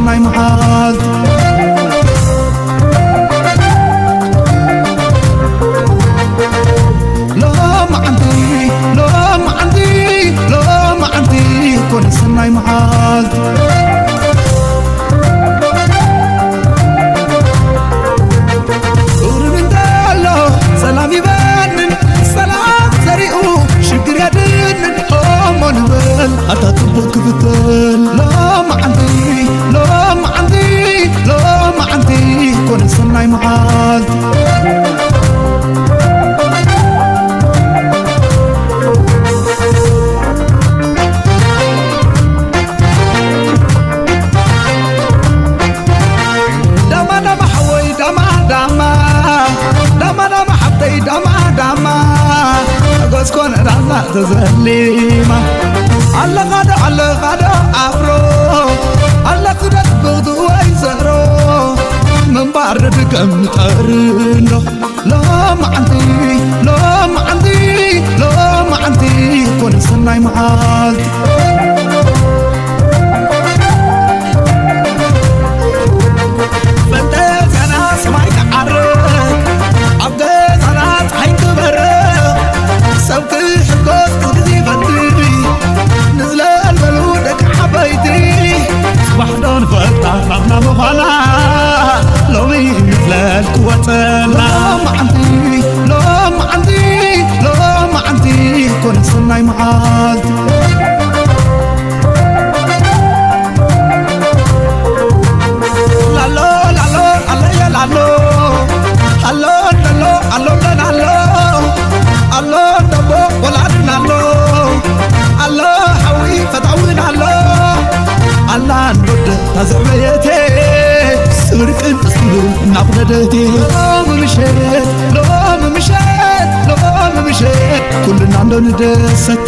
سناي محال لا ما عندي كون سناي محال سلام يبان سلام سريعو شكر يدن هم نبل أتا تبوك بتل لا ما عندي كون سناي محال كون رانا تزليما على غدا عفرو على كده بغضو ويزرو من بارد كم تقرنو لا ما عندي كون سناي محال فانتاز انا سمعك عرق عبدت انا تحيك برق سوتي حكوت تدي فدي نزل البلودك حبايتي وحدون فتح ربنا مخانا لومي مثل القوة لا ما عندي كون سناي محال الله دبو ولعنا الله حوي فتعوين الله نود تزعبيتي سرق التسلو نعبدتي لو مشيت كلنا عندنا ندست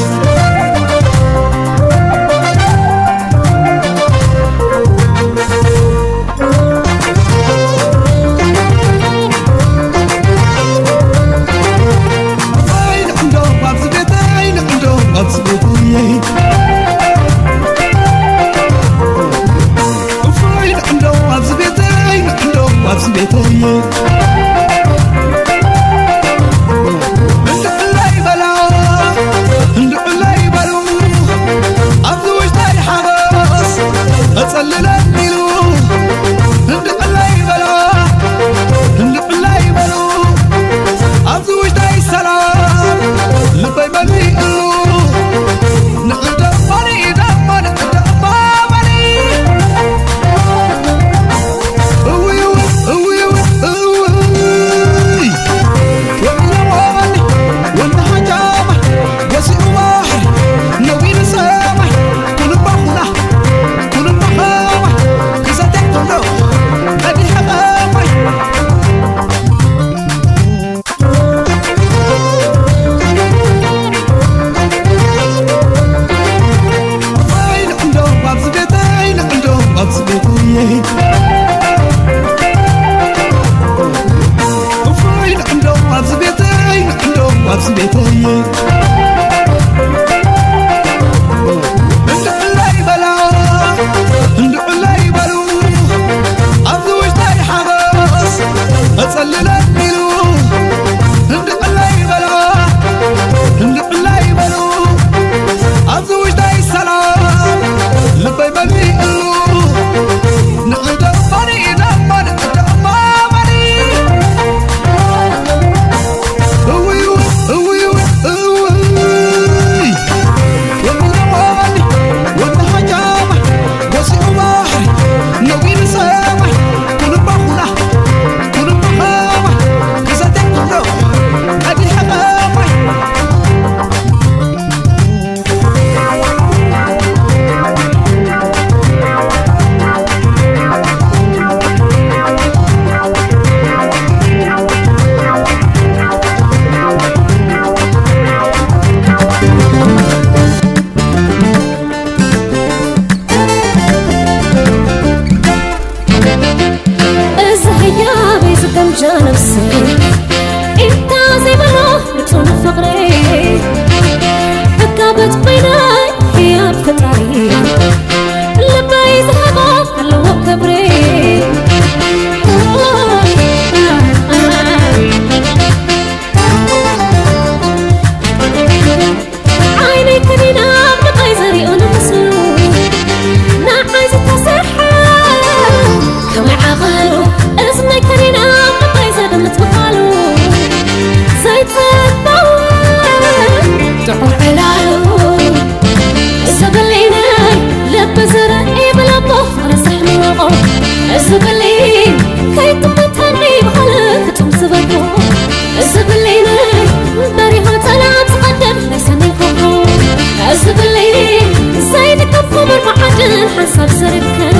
عدل حسب سركن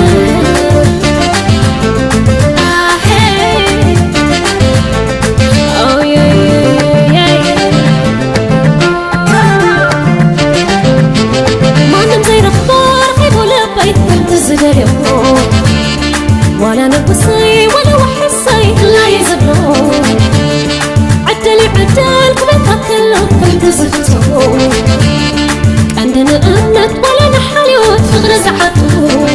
ولا نقصي ولا وحصي لا يزبلو عدلي عدل كبتا كله كنت زفتو عندنا أمنت ولا نحليوت فغرز عطو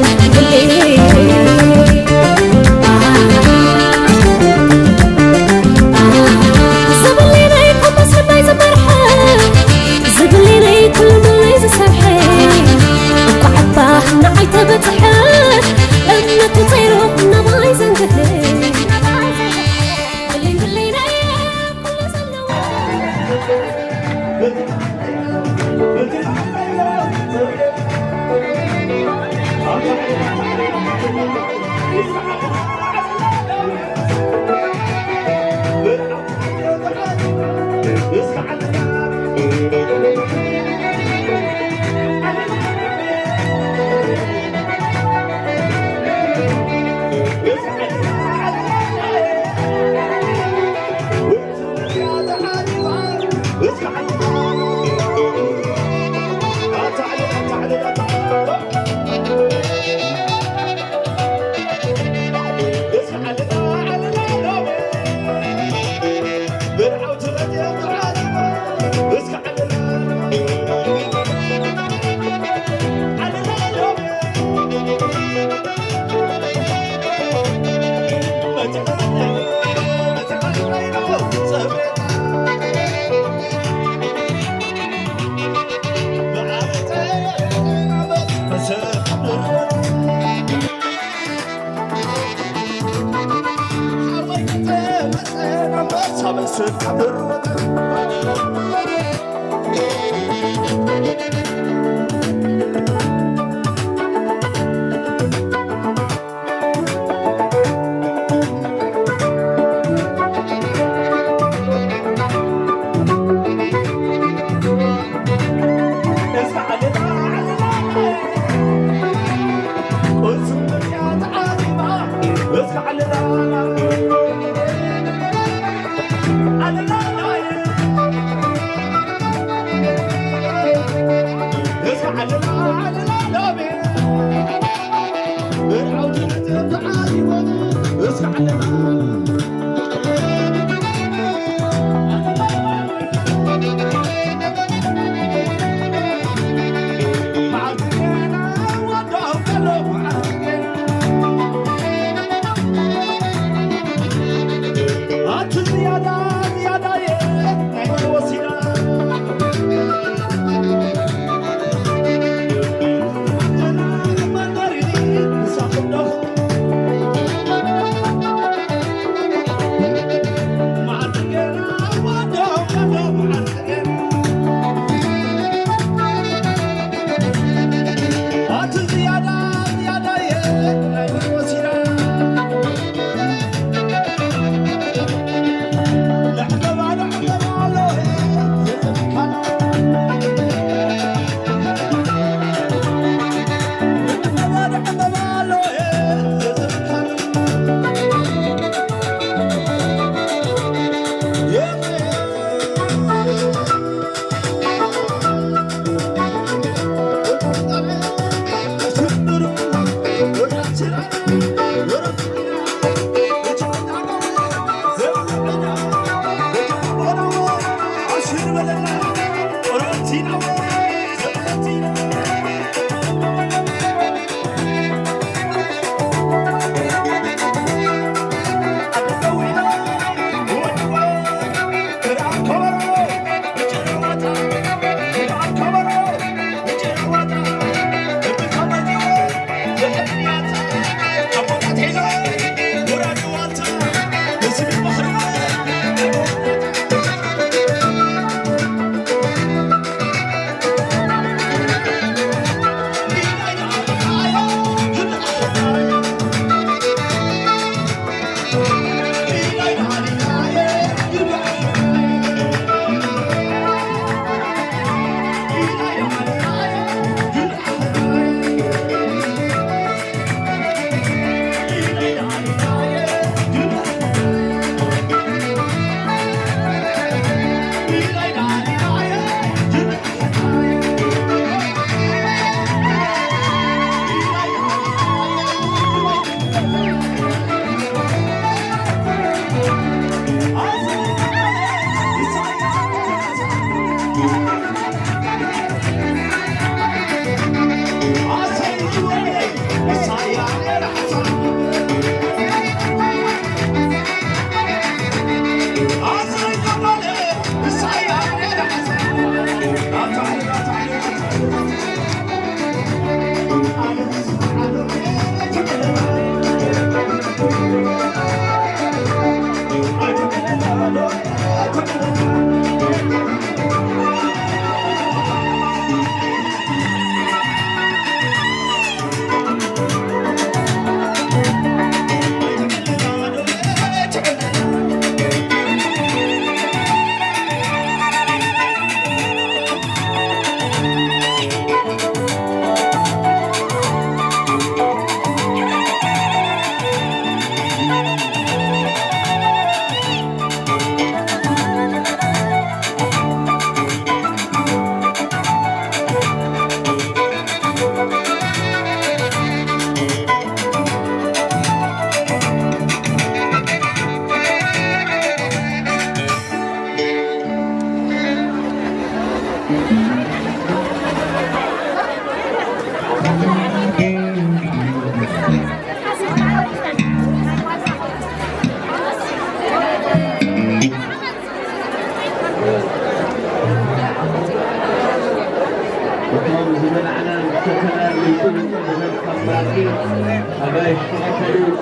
وقام زملعنا مستكنا لكل من الخمارين أبايش تغفلوا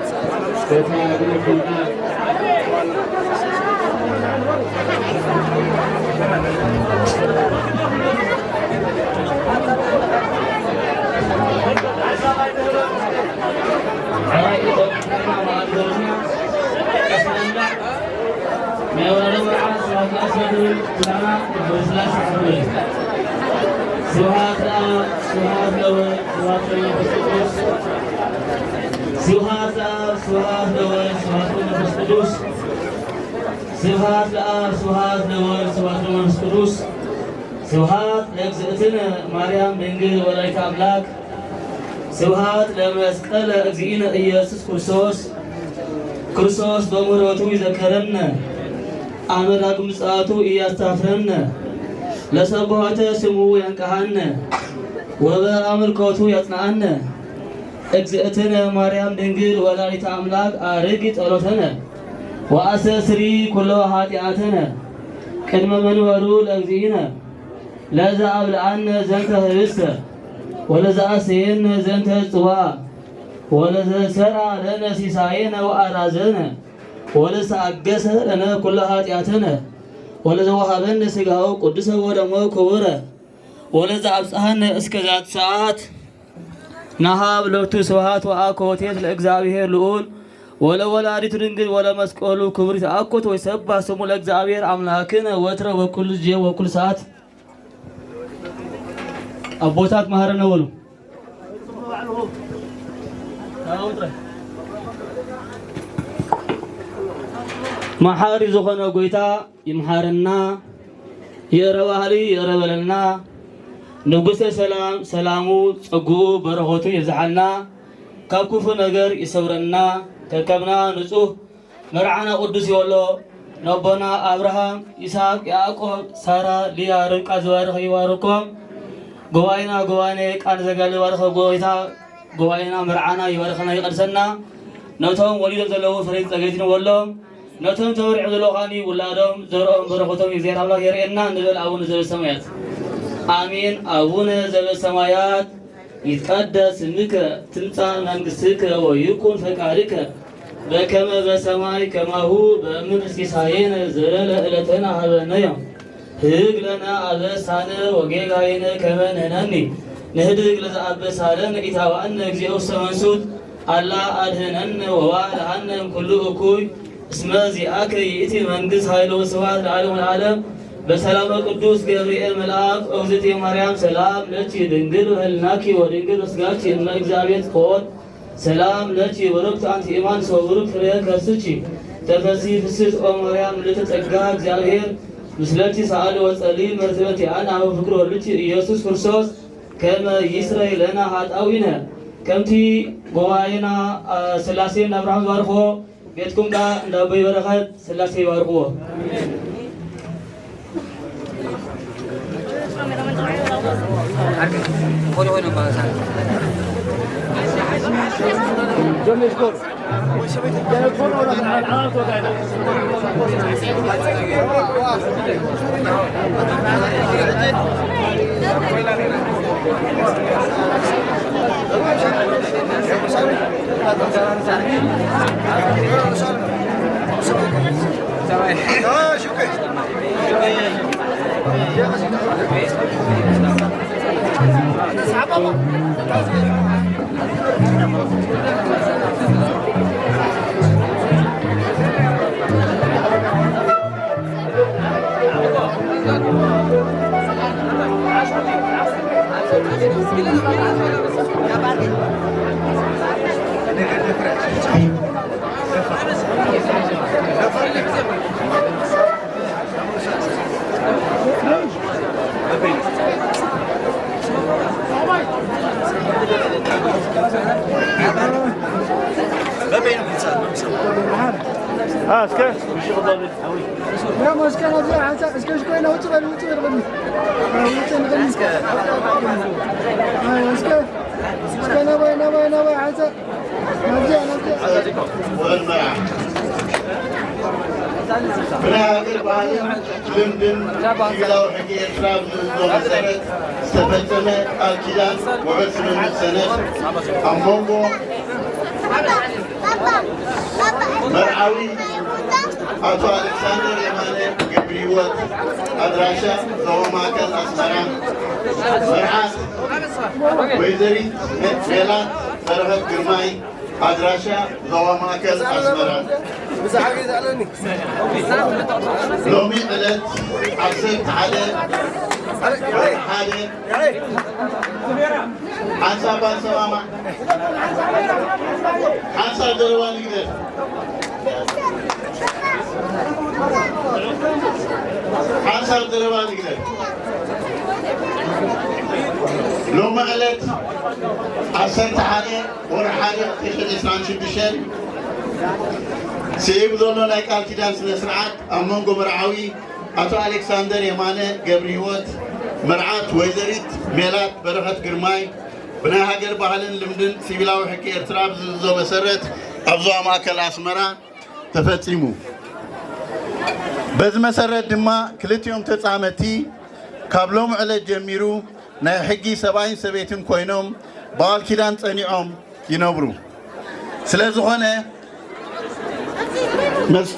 فتابوا القرآن سبحات لأجزئتنا مريم بنجل ولاية أملاك سبحات لمسقل أجزئنا إيسوس كريستوس بمروتو يذكرنا أملاك مساتو إياستغفرنا لسبحات سمو ينكهنا وبأملكوتو يطنعنا أجزئتنا مريم بنجل ولاية أملاك أرقت ألوتنا وأسسري كل هاتئاتنا كلمة منورو لأجزئنا لذا أبلعن زنت هرسة ولذا أسين زنت الطواء ولذا سرع لنا سيساينا وأرازنا ولذا أقس لنا كل هاتياتنا ولذا وهبنا سقاو قدسة ودمو كورة ولذا أبصحن اسكزات ساعات نهاب لوتو سوهات وآكوتيت لأجزابير لؤول ولا ولادت رنجل ولا مسكولو كبرت أكوت ويسبح سمو لأجزابير أملاكنا وتر وكل جي وكل ساعات أبوتات مهرنا ولو محاري زخنا قويتا يمحارنا يروالي يروالنا نقص سلامو صقو برهوتو يزحلنا كابكوف نجر يسورنا ككبنا نصوح مرعنا قدس يولو نبنا أبراهام إسحاق يعقوب سارة ليا ربقا زوارخ يواركم قوائنا كان زغال وارخ قويتا قوائنا مرعانا يوارخنا يقرسنا نوتهم وليدم زلو فريد زغيتين ولهم نوتهم تورع زلوخاني ولادهم زرهم برختهم يزير الله يرئنا نزل أبونا زب السمايات آمين أبونا زب السمايات يتقدس اسمك تمتع منقصك ويكون فقارك بكما بسماي كما هو بأمن سيسايين زرل إلتنا هبنيا هيك لنا أبسانا وجيغاينا كمان هناني نهدق لذا أبسانا إتاوأن اجزيء السمنسود الله أدهنن ووعد عنهم كل أكوي اسم زيئك يأتي منقص هايلو سواد العالم العالم بسلام القدوس جبريل ملاك أوزتي مريم سلام لتي دنجل هلناكي ودنجل اسقاتي إما إجزابيت قوت سلام لتي وربط أنت إيمان سو ورب فريق كرسوشي تفسي فسيس أو مريم لتتقاق زيابير مسلتي سأل وصلي مرتبتي أنا وفكر ولتي إيسوس كرسوس كما يسري لنا هاتاوينا كمتي قوائنا سلاسين أبراهام وارخو بيتكم دا نبي برخات سلاسي وارخو جم يشكر اسكت لا ما اسكت هذا اسكت شويه وتغني وتغني اسكت نبي حسن نرجع بناء البالي لندن سيبلاو حكي إسراب زوزو مسارت استفتنا الكيلان وعرس من السنة أمونغو مرعاوي أتو ألكسندر يماني قبريوت أدراشا زوماكل أسمران مرعاس ويزري ميلان مرغب قرماي أدراشا زوماكل أسمران لومي قلت عصرت على حالي عنصر بانسوامة عنصر دروان قدر عنصر دروان قدر لومي قلت عصرت على ورحالي تخل إسران شبشن سيب ذولو لايك الكيدان سنسرعات أمونغو مرعاوي أتو ألكسندر يماني قبريوت مرعات ويزريت ميلات برخت قرماي بنا هاجر بحالن لمدن سيبلاو حكي ارتراب زو مسرت أبزو أماكل أسمرا تفتيمو بز مسرت دما كلتيوم تتعامتي كابلوم على جميرو نا حقي سبعين سبيتن كوينوم بالكيدان تانيعوم ينبرو سلازوخانه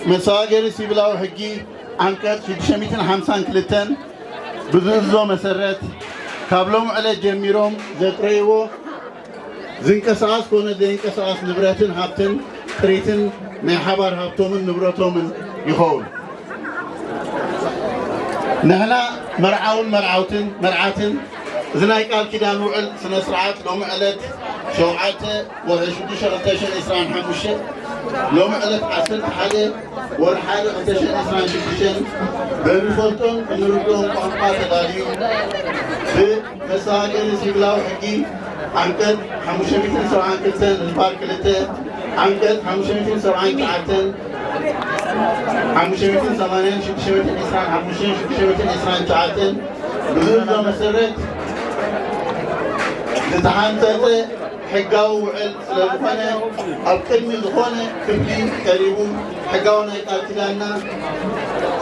مساجر سيبلاو حقي عنكر شدشميتن حمسان كلتن بزوزو مسرت كابلوم على جميروم زتريو زنكساس كونه زنكساس نبرتن هابتن تريتن من حبر هابتومن نبرتومن يخول نحنا مرعاوتن مرعاتن زناي قال كيدان وعل سنه سرعات لوم علت شوعته وهشدي شغلتشن اسران حمشه لوم علت عسل حاله ورحاله قدشن اسران شدشن بمفلتون نردون قنقات داليو بمساجر سيبلاو حقي عنكد حمشميتن سرعان كلتن الباركلته عنكد حمشميتن سرعان كعتن حمشميتن زمانين شدشميتن اسران حمشين شدشميتن اسران كعتن بزوزو مسرت لتحانتته حقاو وعل سلفنا القدم زخونه كبلي قريبو حقاونا يقاتلنا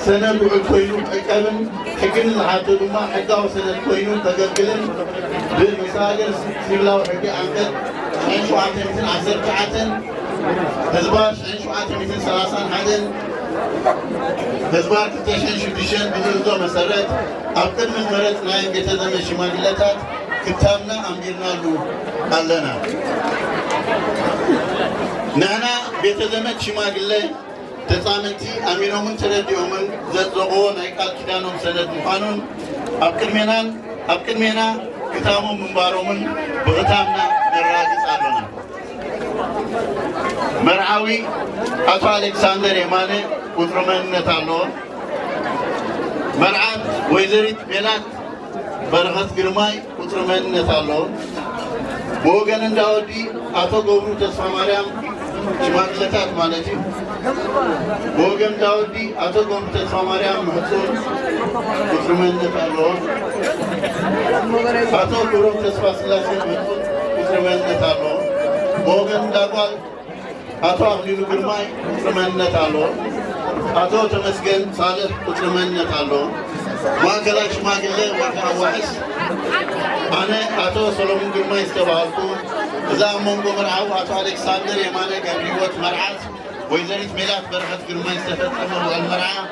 سند وعل كوينو حقابن حقن الحاتو دما حقاو سند كوينو تقبلن بالمساجر سيبلاو حقي عنقد عين شوعاتي مثل عسر كعاتن هزباش عين شوعاتي مثل سلاسان حدن هزبار كتشن شدشن بزوزو مسرت القدم مرت نايم بيتزم الشماليلتات كتابنا أميرنا له قالنا نحنا بيت زمت شماغله تزامتي أمينو من ترد يومن زدزغو نايقال كدانهم سند مخانون أبكر مينا كتابهم منبارو من بغتامنا نراجز آلونا مرعاوي أتو ألكسندر يماني قدرمان نتالو مرعات ويزريت ميلات برخت قرماي قطر من نتالو بوغن انداودي أتو قبرو تسفى مريم شماغلتات مالتي بوغن داودي أتو قبرو تسفى مريم محصول قطر من نتالو أتو قبرو تسفى سلاسل محصول قطر من نتالو بوغن داقوال أتو أغليلو قرماي قطر من نتالو أتو تمسجن صالح قطر من نتالو ما كلاش ما قلة وكان وحش أنا أتو سلومون قرما استبالكو إذا أمونغو مرعاو أتو ألكسندر يماني قبريوت مرعات ويزريت ميلات برخت قرما استفتنا والمرعا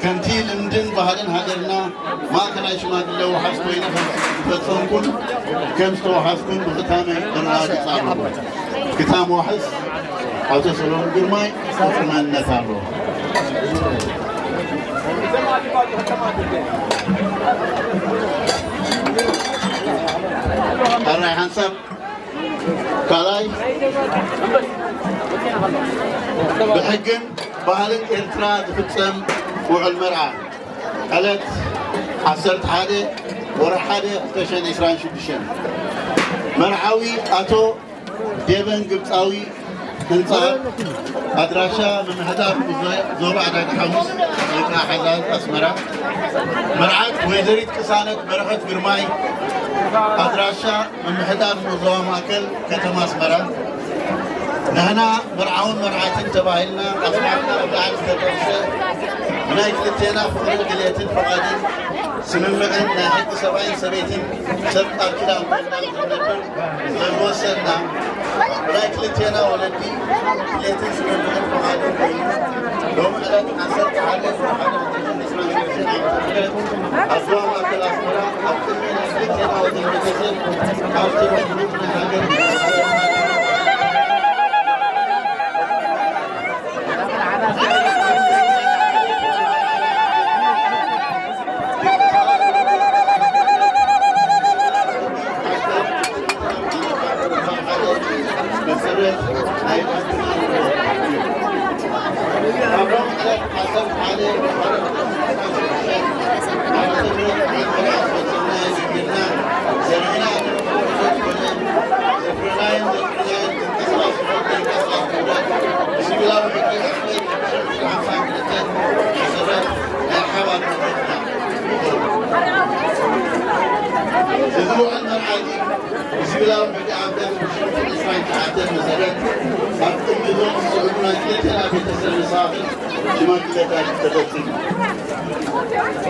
كنتي لندن بهدن هدرنا ما كلاش ما قلة وحش وين فتفهمكم كم ستو حسكم بختامي الراجع صاروا كتام وحش أتو سلومون قرما استفتنا نتالو الرأي حنسب كالاي بحقن بهالك إرترا دفتسم وعل مرعى قالت عسرت حادي ورا حادي اختشن إسران شبشن مرعاوي أتو ديبن قبطاوي انصار أدراشا من هدف زوبا عدد حمص يقع حزاز أسمرا مرعات ويزريت كسانت برخت برماي أدراشا من هدف زوبا ماكل كتم أسمرا نحنا مرعون مرعاتين تباهلنا أصحابنا وقاعد تدرسه منايك لتينا فقر قليتين فقادين سممعن ناحق سبعين سبيتين سبقا كلا زنوسنا منايك لتينا ولدي قليتين سممعن فقادين لوم على أسر تعالي أصوام أكل أسمرا أكل من لتينا ودي مجزل أكل من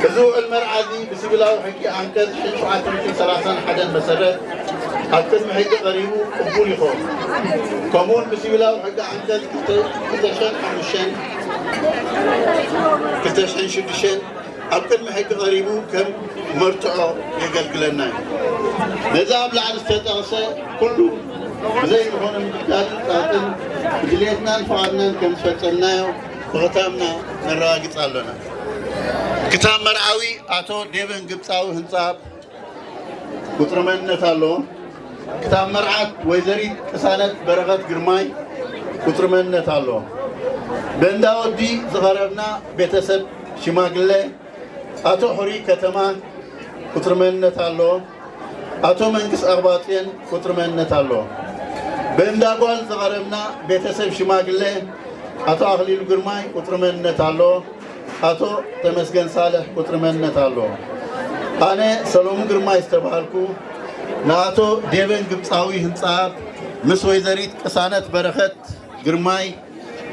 بزوء المرعزي بسبلاو حكي عنكز حنشو عاتمكين سلاسان حدا مسرد هكذا محيط قريبو قبول يخوض كمون بسبلاو حكي عنكز كتشان حمشان كتشان شدشان هكذا محيط قريبو كم مرتعو يقلقلنا نزاب لعن استطاقسة كله زي هون مدكات القاتل جليتنا انفعادنا كم سفتلنا وغتامنا نراقص علينا كتاب مرعوي أتو ديبن قبطاوي هنصاب كترمنت الله كتاب مرعات ويزريد كسانت برغت قرماي كترمنت الله بنداودي زغربنا بيتسب شماغلة أتو حري كتمان كترمنت الله أتو منكس أغباطين كترمنت الله بنداقوال زغربنا بيتسب شماغلة أتو أخليل قرماي كترمنت الله أتو تمسكن صالح كترمنت الله أنا سلام قرماي استبهالكو ناتو ديبن قبطاوي هنصاب مسوي زريت كسانت برخت قرماي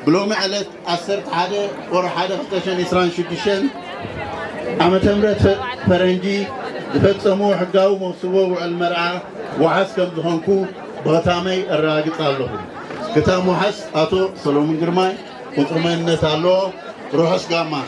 بلوم علت أسرت عادة ورحادة ختشن إسران شدشن عم تمرت فرنجي دفتسمو حقاو موسوو المرعى وحسكم دهنكو بغتامي الراقط الله كتاب محس أتو سلام قرماي كترمنت الله روحس قاما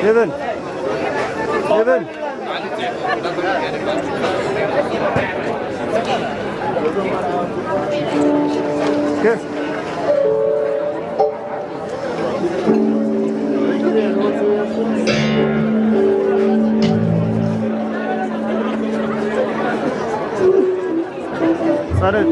Kevin. Kevin. Kes. Sarı.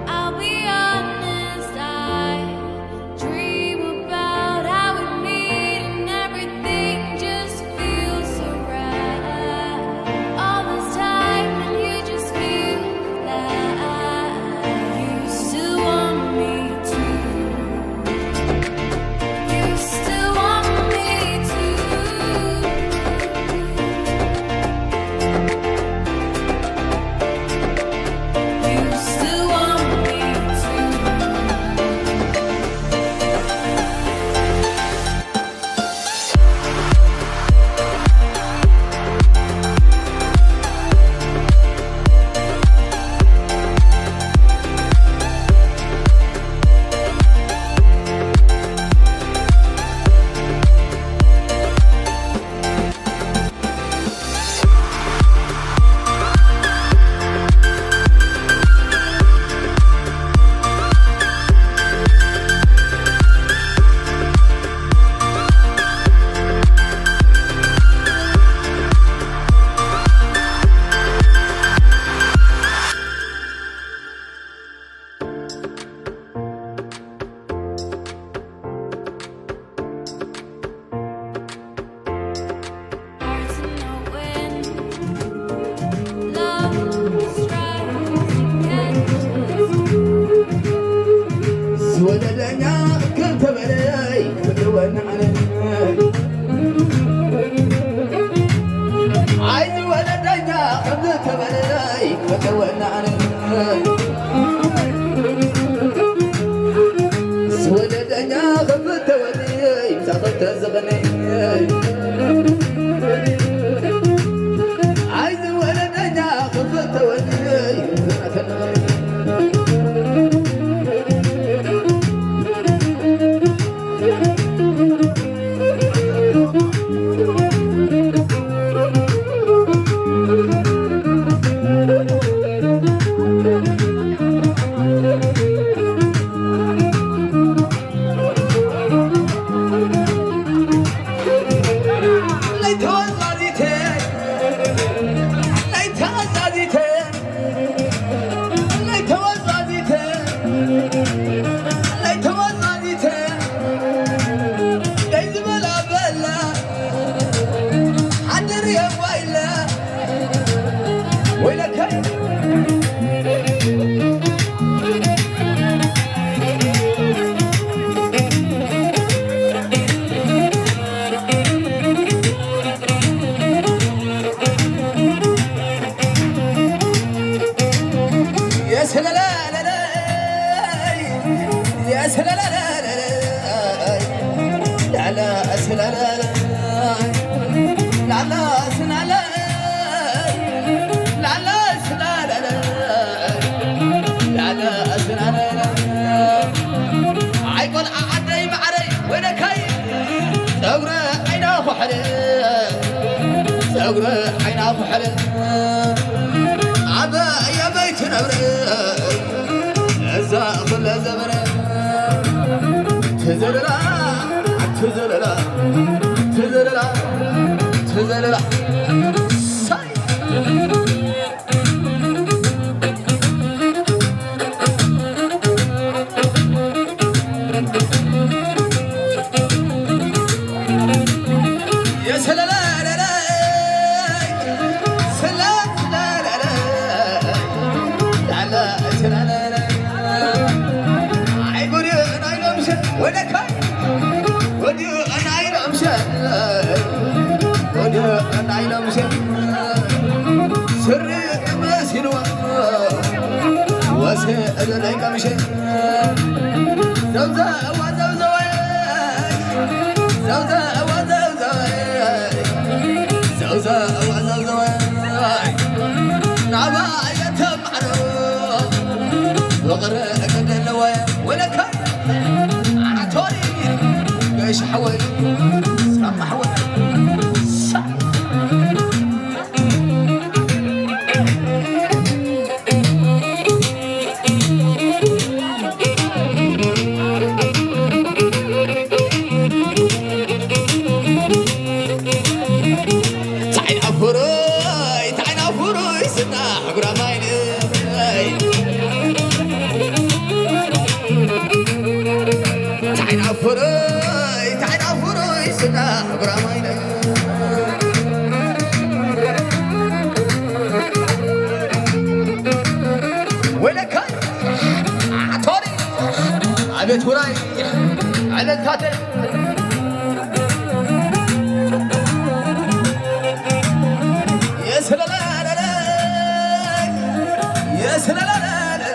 I'll be honest, I dream about how we meet and everything just feels so right. All this time and you just feel like you still want me to. You still want me to. You still want me to. Hard to know when love strikes again. ስወደደኛ ክንተ በለይ ፍቅርወና አይዚ ወለደኛ ክንተ በለይ ፍቅርወና ስወደደኛ ክንተ ወለይ ሳኸተ ዘገነይ አይዚ ወለደኛ ክንተ ወለይ ፍቅርወና When I come أنا كمشي زوزة وزوزة زوزة وزوزة زوزة وزوزة نعبا يتمعنا وغرق النوايا ولك عطوري قيش حوي سام حوي عبيت وراي على الكاتب يا سلا لا لا لا يا سلا لا لا لا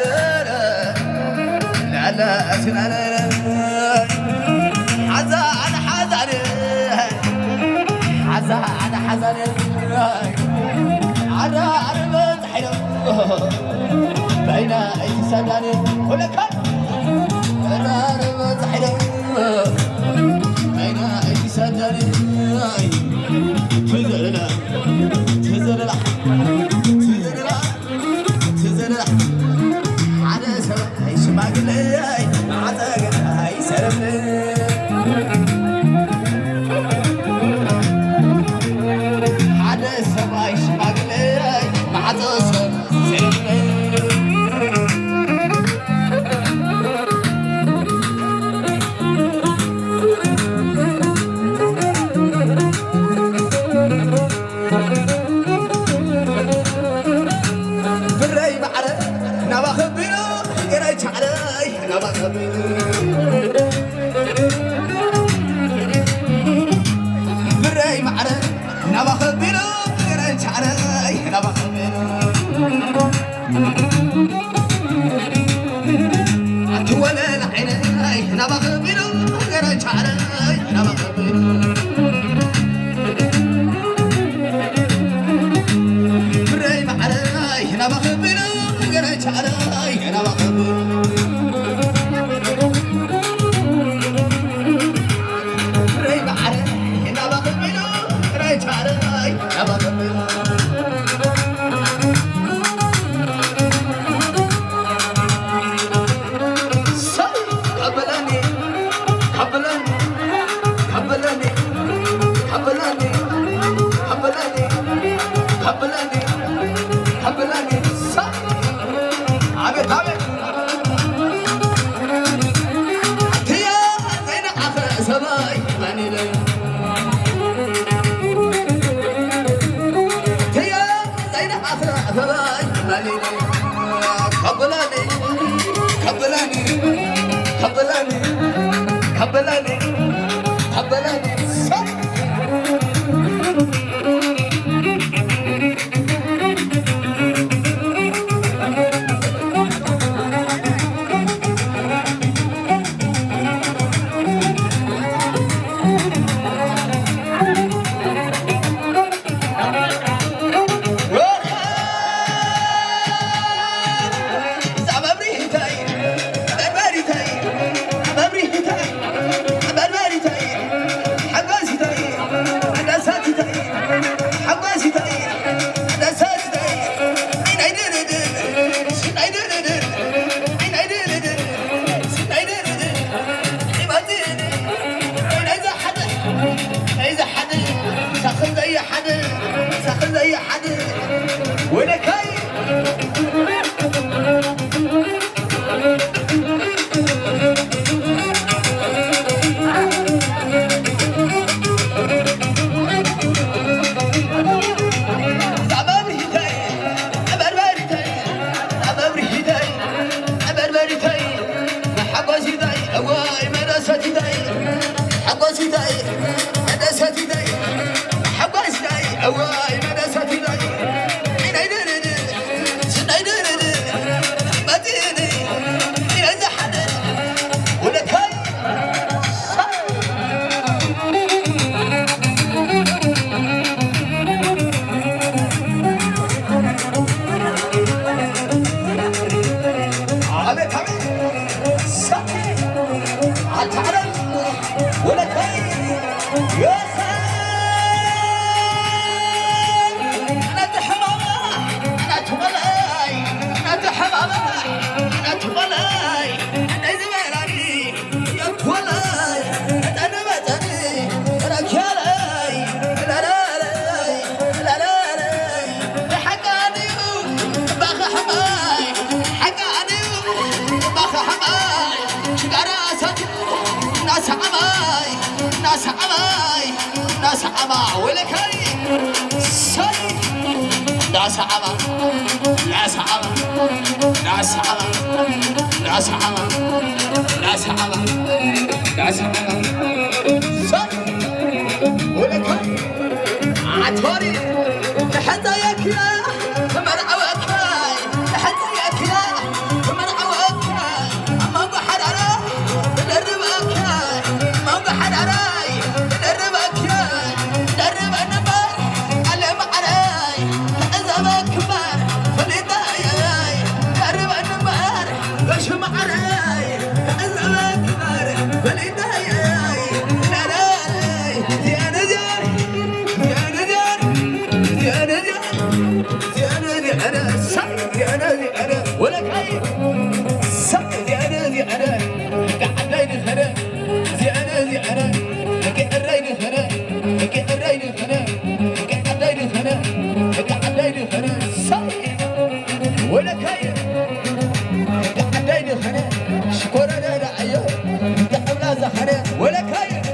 لا لا سلا لا لا عزا على حزن عزا على حزن على عربة حلو بين أي سنة ولا كان عربة حلو بين أي سنة تزرلا تزرلا تزرلا تزرلا على سبع هاي شماغلي عزاق هاي سرملي على سبع شماغلي عزاق سرملي بري معنا نبخ بينو غير شعري نبخ بينو أتولى العيني نبخ بينو غير شعري نبخ بينو بري معنا نبخ بينو غير شعري نبخ بينو صعبة ولا كاي ساي لا صعبة لا صعبة لا صعبة لا صعبة لا صعبة لا صعبة ساي ولا كاي عطوري حتى يكلا مرعوك حتى يكلا مرعوك ما بحرارة دربك ما بحرارة دربك درب النبر على معراي عذابك كبار فلداي درب النبر وش معراي عذابك كبار فلداي لا لا يا نجار يا نجار يا نجار يا نجار انا صح يا نجار انا ولا كاي صح يا نجار انا قاعد لين الهنا يا نجار انا قاعد لين الهنا قاعد لين الهنا قاعد لين الهنا قاعد لين الهنا صح ولا كاي قاعد لين الهنا شكرا لك ايوه قاعد لا زخنا ولا كاي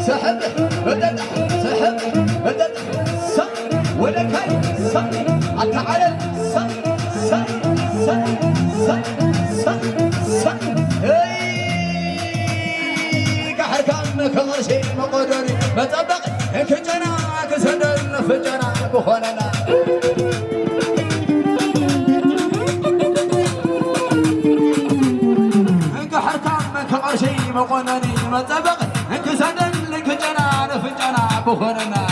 سحب بدد سحب بدد صح ولا كاي صح تعال صح صح صح صح صح صح اي كحكام كرشي مقدري بطبق كجنا كسدن فجنا بخوننا كحكام كرشي مقدري بطبق كسدن كجنا فجنا بخوننا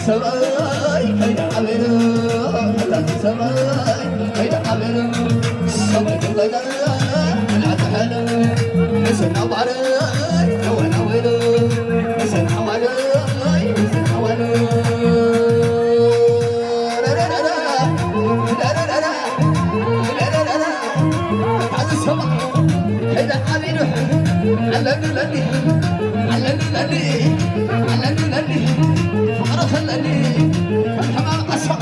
سواي هيدا عبيرو هلا سواي هيدا عبيرو سواي كذا لا تحلو نسنا بعري وانا ويلو نسنا حوالي نسنا حوالي لا لا لا لا لا لا لا لا لا لا هذا سواي هيدا عبيرو علني لني علني لني علني لني خلني الحمام أسفر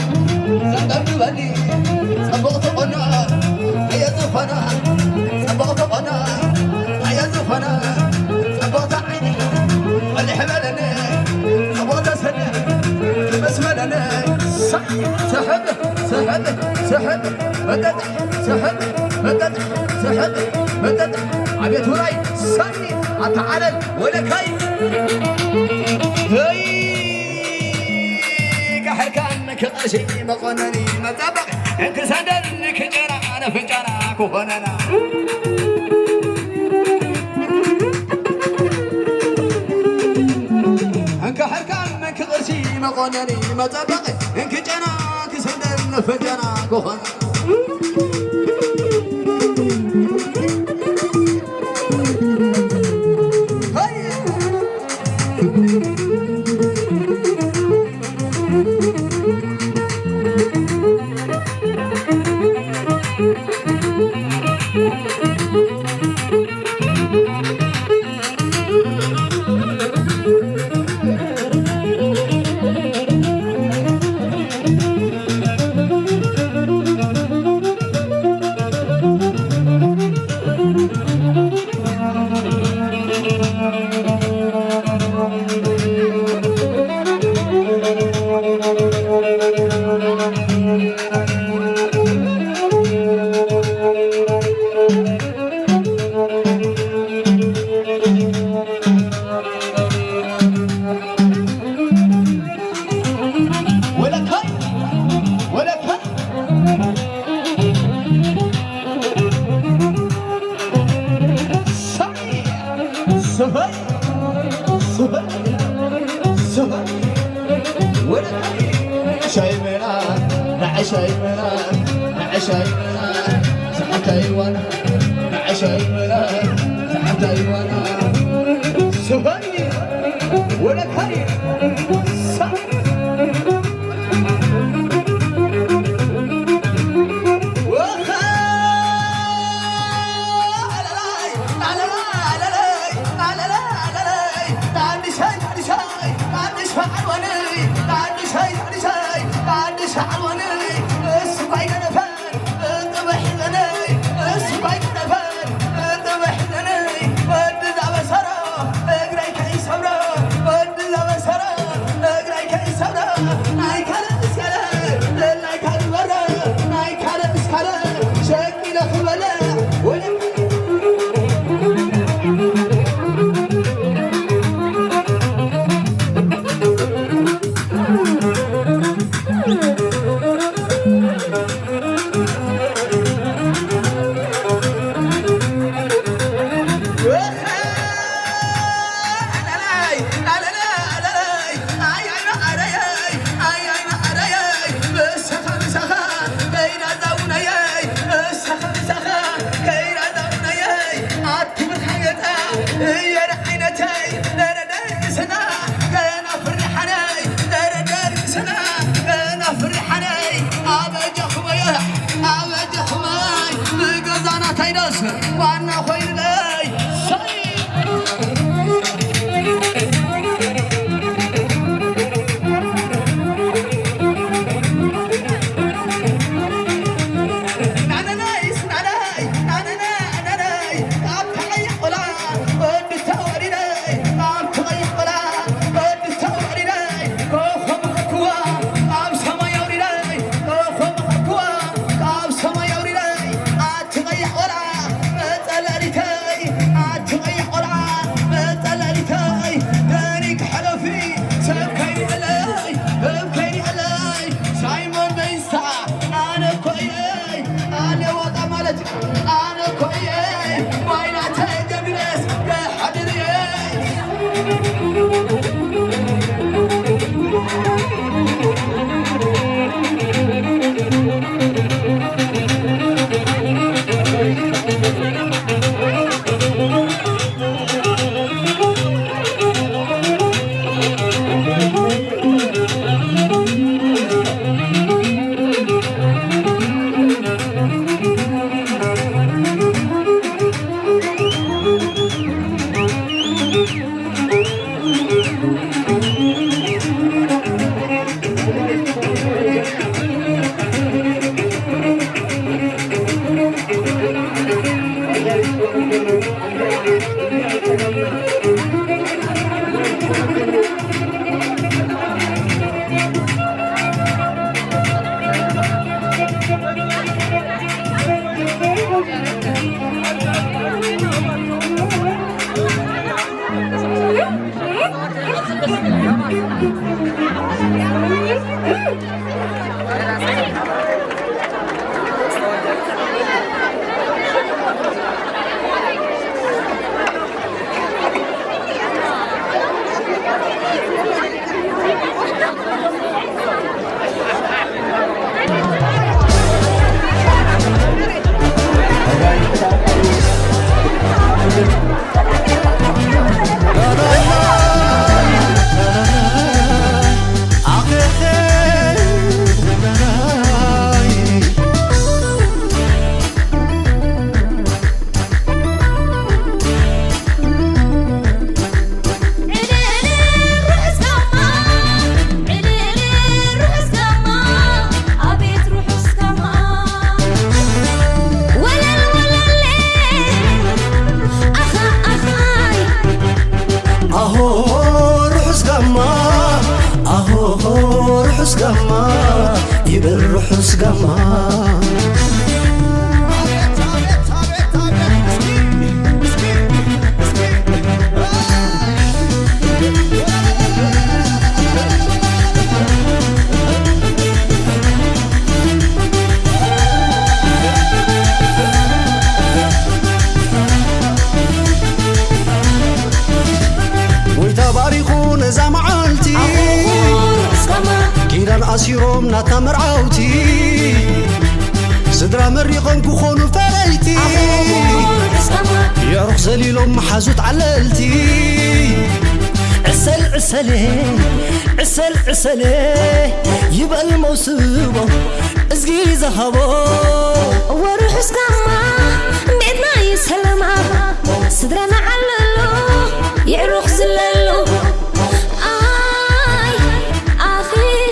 زبط بني صبغت قنا هيا زفنا صبغت قنا هيا زفنا صبغت عيني اللي حملني صبغت سنة بسملني صح سحب سحب سحب بدد سحب بدد سحب بدد عبيت وراي صحي أتعلل ولا كاي هاي كرشي مقنني مطبق انك سدنك جرا انا فجرا كوننا انك حركان كرشي مقنني مطبق انك جرا كسدن فجرا كوننا نعشاي ملاك نعشاي ملاك سحبتاي وانا نعشاي ملاك سحبتاي وانا سهري ولا كريم وانا خير لي تأسيروم ناتمر عوتي سدرا مريقن كخونو فريتي يا روح زليلهم محازوت عللتي عسل عسلي عسل عسلي يبقى الموسوبة ازقي ذهبو وروح اسكما بيتنا يسلما صدرنا عللو يروح زللو آي أخي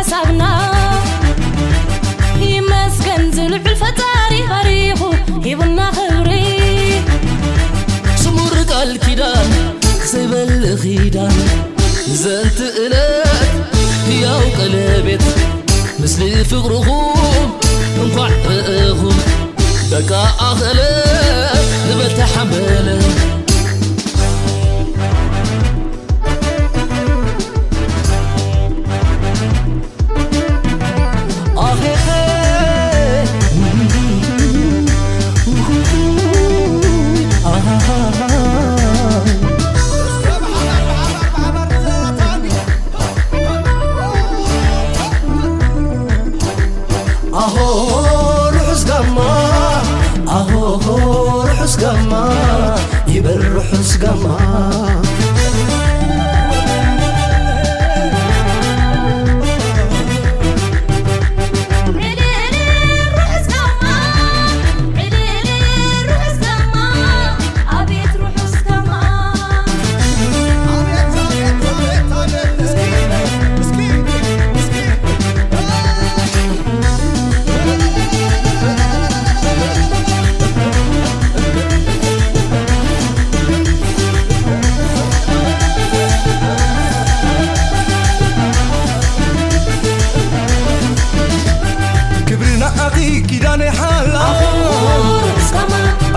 حسابنا يمسكن زلف الفتاري غريخو يبنا خبري سمر قال كيدان كسبل خيدان زنت إلك يا قلبت مثل فقرهم انقع رأهم بكا أخلق نبت حمله يبرح سقما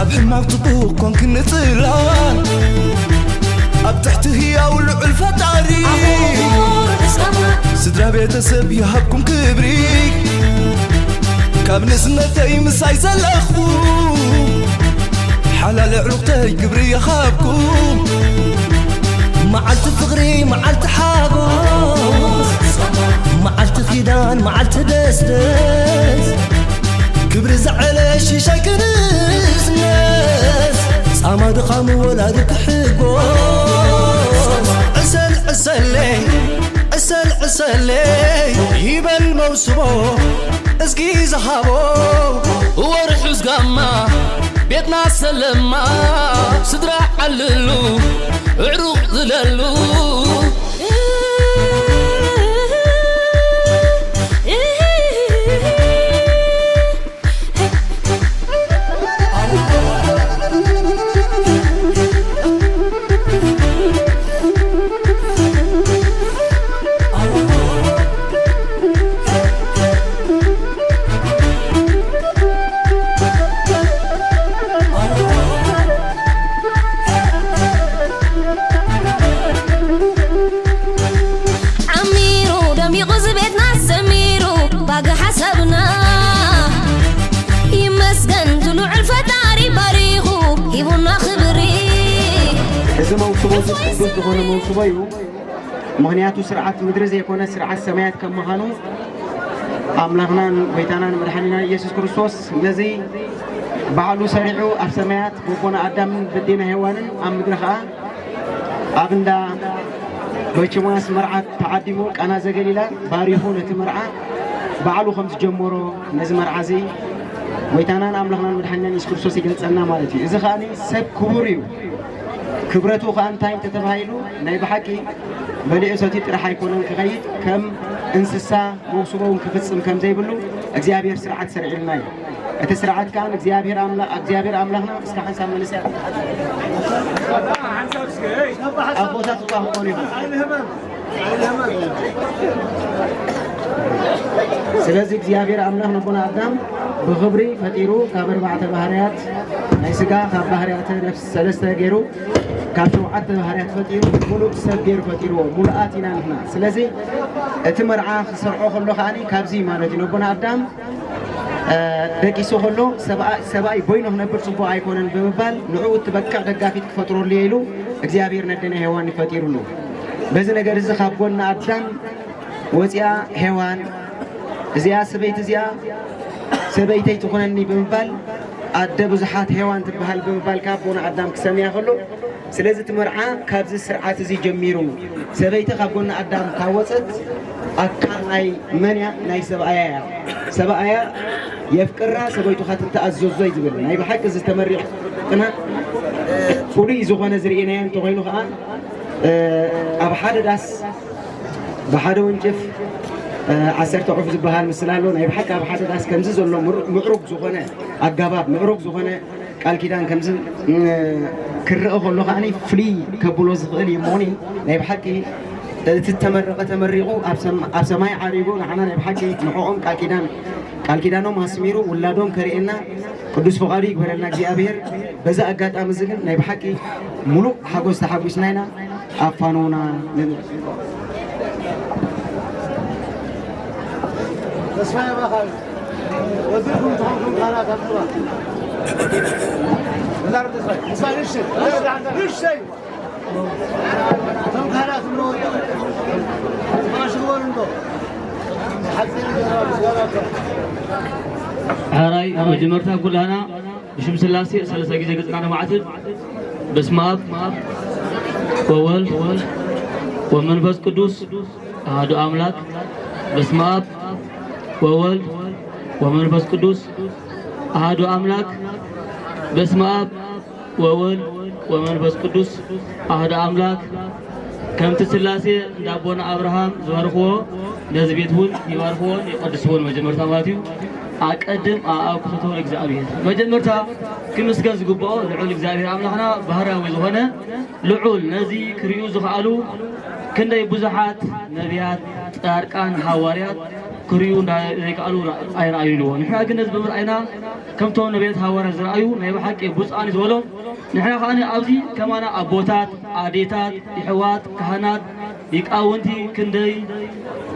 أبحماك تبوك كون كنت طلال أبتحته يا ولع الفتاري سدرا بيتسب يهبكم كبريك كابن سنتي مساي سلخو حلال عروقتي كبري يخابكم معلت فقري معلت حاقوس معلت خيدان معلت دسدس كبر زعلش شي كنز ناس صامد قام ولادك حقوس عسل عسلي عسل عسلي يبا الموسبو اسقي زهابو ورحوز قاما بيتنا سلما صدرا عللو عروق ظللو ቅዱስ ዝኾነ መውስቦ እዩ ምክንያቱ ስርዓት ምድሪ ዘይኮነ ስርዓት ሰማያት ከም ምዃኑ ኣምላኽናን ጎይታናን መድሓኒናን ኢየሱስ ክርስቶስ ነዚ ባዕሉ ሰሪዑ ኣብ ሰማያት ቦቦና ኣዳምን በዴና ሔዋንን ኣብ ምድሪ ከዓ ኣብ እንዳ በችማስ መርዓት ተዓዲሙ ቃና ዘገሊላ ባሪኹ ነቲ መርዓ ባዕሉ ከም ዝጀመሮ ነዚ መርዓ እዚ ጎይታናን ኣምላኽናን መድሓኒናን ኢየሱስ ክርስቶስ ይገልጸልና ማለት እዩ እዚ ከዓኒ ሰብ ክቡር እዩ ክብረቱ ከአንታይ ተተባሂሉ ናይ በሐቂ በሊዕ ሰቲ ጥራሕ አይኮነን ከኸይድ ከም እንስሳ መውስቦውን ክፍጽም ከም ዘይብሉ እግዚአብሔር ስርዓት ሰርዒልና እዩ እቲ ስርዓት ካን እግዚአብሔር አምላኽና እስከ ሓንሳብ መንስያ ኣቦታት ኳ ሆነ ይሁን ስለዚህ እግዚአብሔር አምላክ ነቦና አዳም በክብሪ ፈጢሩ ካብ ኣርባዕተ ባህርያት ናይ ስጋ ካብ ባህርያተ ነፍሲ ሰለስተ ገይሩ ካብ ሸውዓተ ባህርያት ፈጢሩ ሙሉእ ሰብ ገይሩ ፈጢርዎ ሙሉኣት ኢና ንሕና ስለዚ እቲ መርዓ ክሰርዖ ከሎ ከዓኒ ካብዚ ማለት እዩ ነቦና ኣዳም ደቂሱ ከሎ ሰብኣይ ቦይኖ ክነብር ፅቡቅ ኣይኮነን ብምባል ንዕኡ እትበቅዕ ደጋፊት ክፈጥረሉ ኢሉ እግዚኣብሔር ነደና ሄዋን ይፈጢሩሉ በዚ ነገር እዚ ካብ ጎና ኣዳም ወፂኣ ሄዋን እዚኣ ሰበይቲ እዚኣ ሰበይተይ ትኾነኒ ብምባል ኣደ ብዙሓት ሄዋን ትበሃል ብምባል ካብ ጎና ኣዳም ክሰምያ ከሎ ስለዚ እቲ መርዓ ካብዚ ስርዓት እዚ ጀሚሩ ሰበይቲ ካብ ጎና ኣዳም ካብ ወፀት ኣካል ናይ መን እያ ናይ ሰብኣያ እያ ሰብኣያ የፍቅራ ሰበይቱ ካትተኣዘዞ እዩ ዝብል ናይ ብሓቂ እዚ ተመሪቕና ፍሉይ ዝኾነ ዝርኢናዮ እንተኮይኑ ከዓ ኣብ ሓደ ዳስ ብሓደ ወንጭፍ 10 ዑፍ ዝበሃል ምስሊ ኣሎ ናይ ብሓቂ ኣብ ሓደ ዳስ ከምዚ ዘሎ ምዕሩግ ዝኾነ ኣገባብ ምዕሩግ ዝኾነ ቃል ኪዳን ከምዚ ክርአ ከሎ ከዓኒ ፍሉይ ከብሎ ዝኽእል እዩ እሞኒ ናይ ብሓቂ እቲ ተመረቐ ተመሪቑ ኣብ ሰማይ ዓሪጉ ንዓና ናይ ብሓቂ ንዕኦም ቃል ኪዳኖም ኣስሚሩ ውላዶም ከርእየና ቅዱስ ፍቓዱ ይግበረልና እግዚኣብሔር በዛ ኣጋጣሚ እዚ ግን ናይ ብሓቂ ሙሉእ ሓጎስ ተሓጒስና ኢና ኣፋኖና تسمعي يا بخال وديكم تخونكم قناة أبطوة مدار تسمعي تسمعي ليش شيء ليش شيء تم قناة النور ما شغول عنده هاي مجمرتها كلها بشم سلاسي سلاسة جزء قطعنا معتد بسم أب وولد ومنفس قدوس هذا أملاك بسم أب وولد ومنفس قدوس أحد أملاك بسم أب وولد ومنفس قدوس أحد أملاك كم تسلاسي دابونا أبراهام زوارخوه نزبيتهون يوارخوه يقدسون مجمرتا ماتيو أقدم أقصته لإግዚአብሔር مجمرتا كمسكن زغبو لعول إግዚአብሔር أملاكنا بهراوي زهونه لعول نزي كريو زخالو كندي بزحات نبيات ጻድቃን ሐዋርያት ክሪዩ እንዳይቃሉ አይራዩሉ ንሕና ግን ነዝ ብምርአይና ከምቶም ነቢያት ሐዋርያት ዝረአዩ ናይ ብሓቂ ብፁዓን ዝበሎም ንሕና ከዓኒ ኣብዚ ከማና ኣቦታት ኣዴታት ይሕዋት ካህናት ይቃውንቲ ክንደይ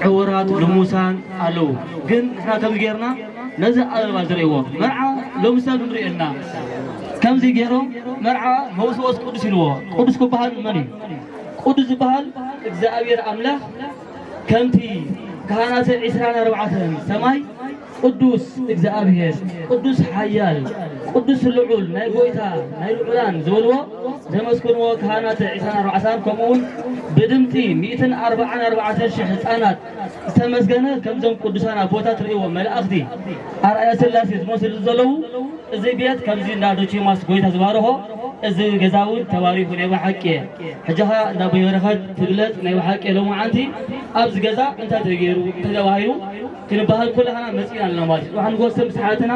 ዕውራት ልሙሳን ኣለው ግን ንሕና ከምዚ ጌርና ነዚ ኣበባ ዝርእይዎ መርዓ ሎሚ ሰብ ንሪአና ከምዚ ገይሮም መርዓ መውስወስ ቅዱስ ኢልዎ ቅዱስ ክበሃል መን እዩ ቅዱስ ዝበሃል እግዚኣብሔር ኣምላኽ ከምቲ ካህናት 24 ሰማይ ቅዱስ እግዚአብሔር ቅዱስ ሓያል ቅዱስ ልዑል ናይ ጎይታ ናይ ልዑላን ዝበልዎ ዘመስክንዎ ካህናት 24 ከምኡውን ብድምፂ 144,000 ህፃናት ዝተመስገነ ከምዞም ቅዱሳን ኣቦታት ርእይዎ መላእኽቲ ኣርኣያ ስላሴ ዝመስሉ ዘለዉ እዚ ቤት ከምዚ እንዳዶቼማስ ጎይታ ዝባርኾ እዚ ገዛውን ተባሪኹ ናይ ብሓቂ ሕጃኻ እንዳበረኸት ትግለፅ ናይ ብሓቂ ሎማዓንቲ ኣብዚ ገዛ እንታይ ተገይሩ ተባሂሉ ክንባሃል ኩላና መፂና ኣለና ማለት እዩ waxaan ጎሰም ሰዓትና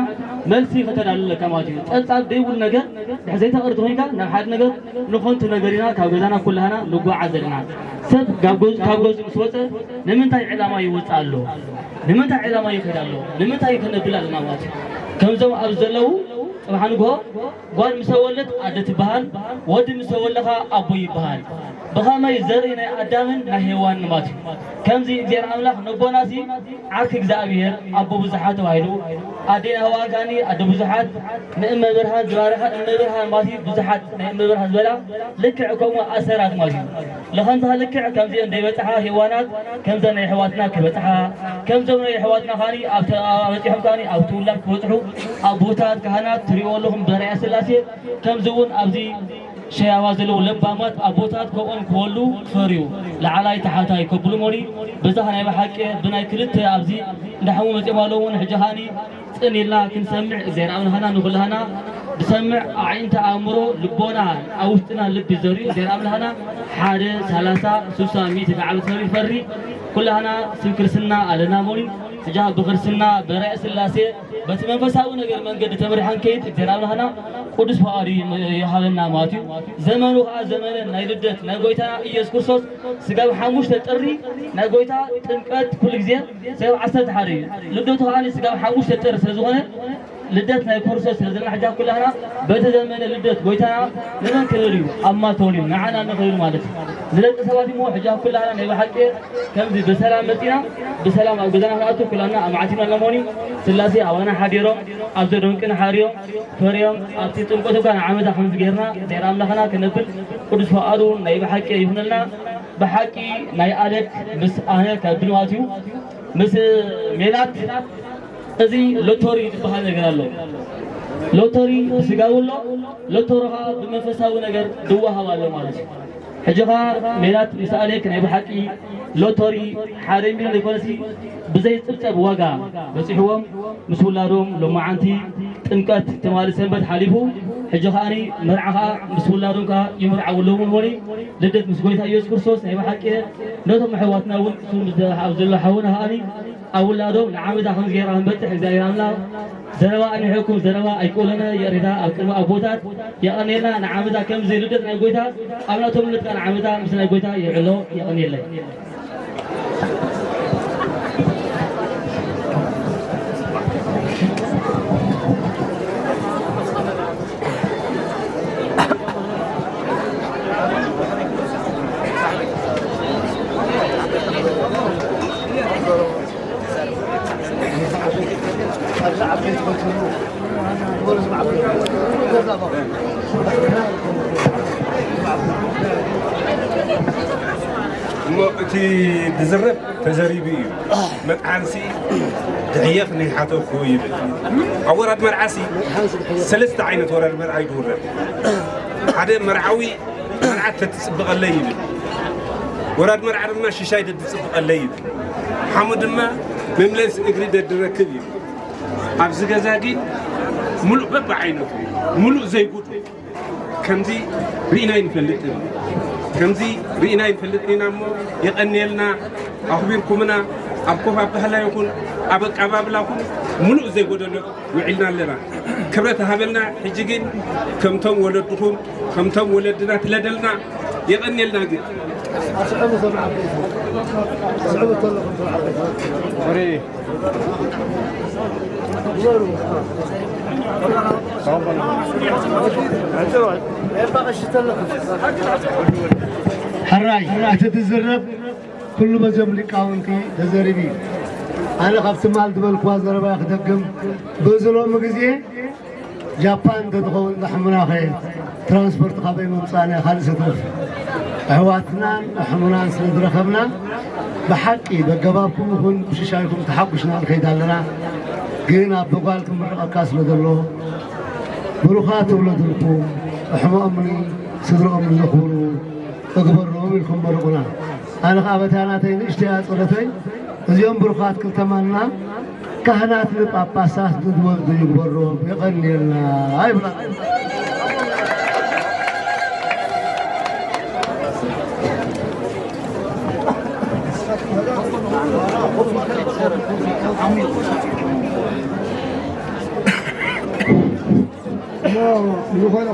መልሲ ከተዳለለ ማለት እዩ ጸጻብ ደይቡል ነገር ድሕዘይታ ቅርት ኮይንካ ናብ ሓደ ነገር ንኾንቱ ነገርና ካብ ገዛና ኩላና ንጓዓዝ ዘለና ሰብ ካብ ገዙ ምስወፀ ንምንታይ ዕላማ ይወፅእ ኣሎ ንምንታይ ዕላማ ይኸድ ኣሎ ንምንታይ ከነብል ኣለና ማለት እዩ ከምዞም ኣብ ዘለው طبعاً قال مسولت عدت بهال ود مسولها أبو يبهال بخامة يزرعنا أدامن نهيوان ماتي كم زي زير أملاك نبوناسي عارك إجزابير أبو بزحات وايلو أدين هوا كاني أدو بزحات نأم برهان زوارها نأم برهان ماتي بزحات نأم برهان زولا لك عكوم أسرات ماتي لخنتها لك كم زي ندي بتحا هيوانات كم زي نحواتنا كبتحا كم زي نحواتنا خاني أبتحم كاني أو تولك بتحو أبوتات كهنات تريولهم برأي سلاسي كم زون أبدي شيوازلو لبامات أبوتات كون كولو فريو لعلاي تحتاي كبلو موري بزهنا يبحك بناي كلت أبدي نحوم متبالون حجهاني تني الله كنسمع زين أمن هنا نقول هنا بسمع عين تأمره لبونا أوستنا لب زوري زين أمن هنا حادث 3 600 على سوري فري كل هنا سكر سنة على ناموري حجها بغرسنا برأس اللاسي بس من فساوي نجر من قد تمرحان كيد اكترابنا هنا قدس فقاري يحالنا ماتيو زمانو خا زمان نايلدت ناغويتا يسكرسوس سقاو حاموش تطري ناغويتا تنقات كل غزي سيو 10 حري لدوتو خاني سقاو حاموش تطر سزونه لدت ناي كورسوس لزنا حاجه كلها بتزمن لدت غويتا لمن كلريو اما تولي معنا نخير مالتي زلت سوادي مو حاجه كلها ناي بحقي كمزي بسلام متينا بسلام اغدنا ناتو كلنا امعتنا لموني سلاسي اوانا حاديرو ابزو دونكن حاريو فريوم اتي تنقطو كان عمدا خمس غيرنا ديرام لخنا كنبل قدس فؤادو ناي بحقي يهوننا بحقي ناي الك مس انا كبنواتيو مس ميلات ازي لوتوري بحال ነገር አለው ሎተሪ ስጋውሎ ሎተሪኻ በመንፈሳዊ ነገር ድዋሃባለ ማለት ነው ሕጂኻ ሜላት ይሳለክ ናይ በሓቂ ሎተሪ ሓደ ሚሊዮን ይኮነሲ ብዘይ ጽብጸብ ዋጋ በጽሕዎም ምስ ውላዶም ሎማዓንቲ ጥምቀት ተማሊ ሰንበት ሓሊፉ ሕጂኻኒ መርዓኻ ምስ ውላዶምካ ይምርዓውሎም ሆኒ ልደት ምስ ጎይታ ኢየሱስ ክርስቶስ ናይ በሓቂ ነቶም ኣሕዋትና እውን ኣብ ዘሎ ሓውና ሃኒ أولادهم نعمدا خمس غير عن بتح زي راملا زروا أن يحكم زروا أيقولنا يريدا أكرم أبوتات يأنينا نعمدا كم زي لدت نقولها أمنا تملك نعمدا مثل نقولها يعلو يأني الله تي بزرب تجريبي متعنسي دعيق نحاتو كويب أورد مرعسي سلست عينة ورد مرعي دور هذا مرعوي مرعت تتسبق الليل ورد مرعر ما شيشاي تتسبق الليل حمد ما مملس اجري الركبي أبز جزاجي ملء بب عينه ملء زي قط كمزي رينا ينفلت كمزي رينا ينفلتنا مو يغني لنا أخبركمنا أبكوا بهلا يكون أبك أباب لكم ملء زي قط وعلنا لنا كبرت هابلنا حجين كم تم ولدكم كم تم ولدنا تلدلنا يغني لنا قط صعوبة طلق فري حراج تتزرب كل ما جملي قاونتي تزربي أنا خفت مال دبل كواز ربا خدقم بزلو مغزي جابان تدخل نحمنا خير ترانسبورت خبي ممصاني خالص ترف أحواتنا نحمنا سندرخبنا بحقي بقبابكم يكون بشيشايكم تحبشنا الخيدان لنا قينا بقالكم الأكاس لدلو بروخات ولدلكم أحمى أمني صدر أمني يقولوا أكبروا منكم مرقنا أنا خابتانا تين اشتهات ولتين اليوم بروخات كل تمانا كهنات لباباسات ندول يقبروا يغني لنا هاي بلا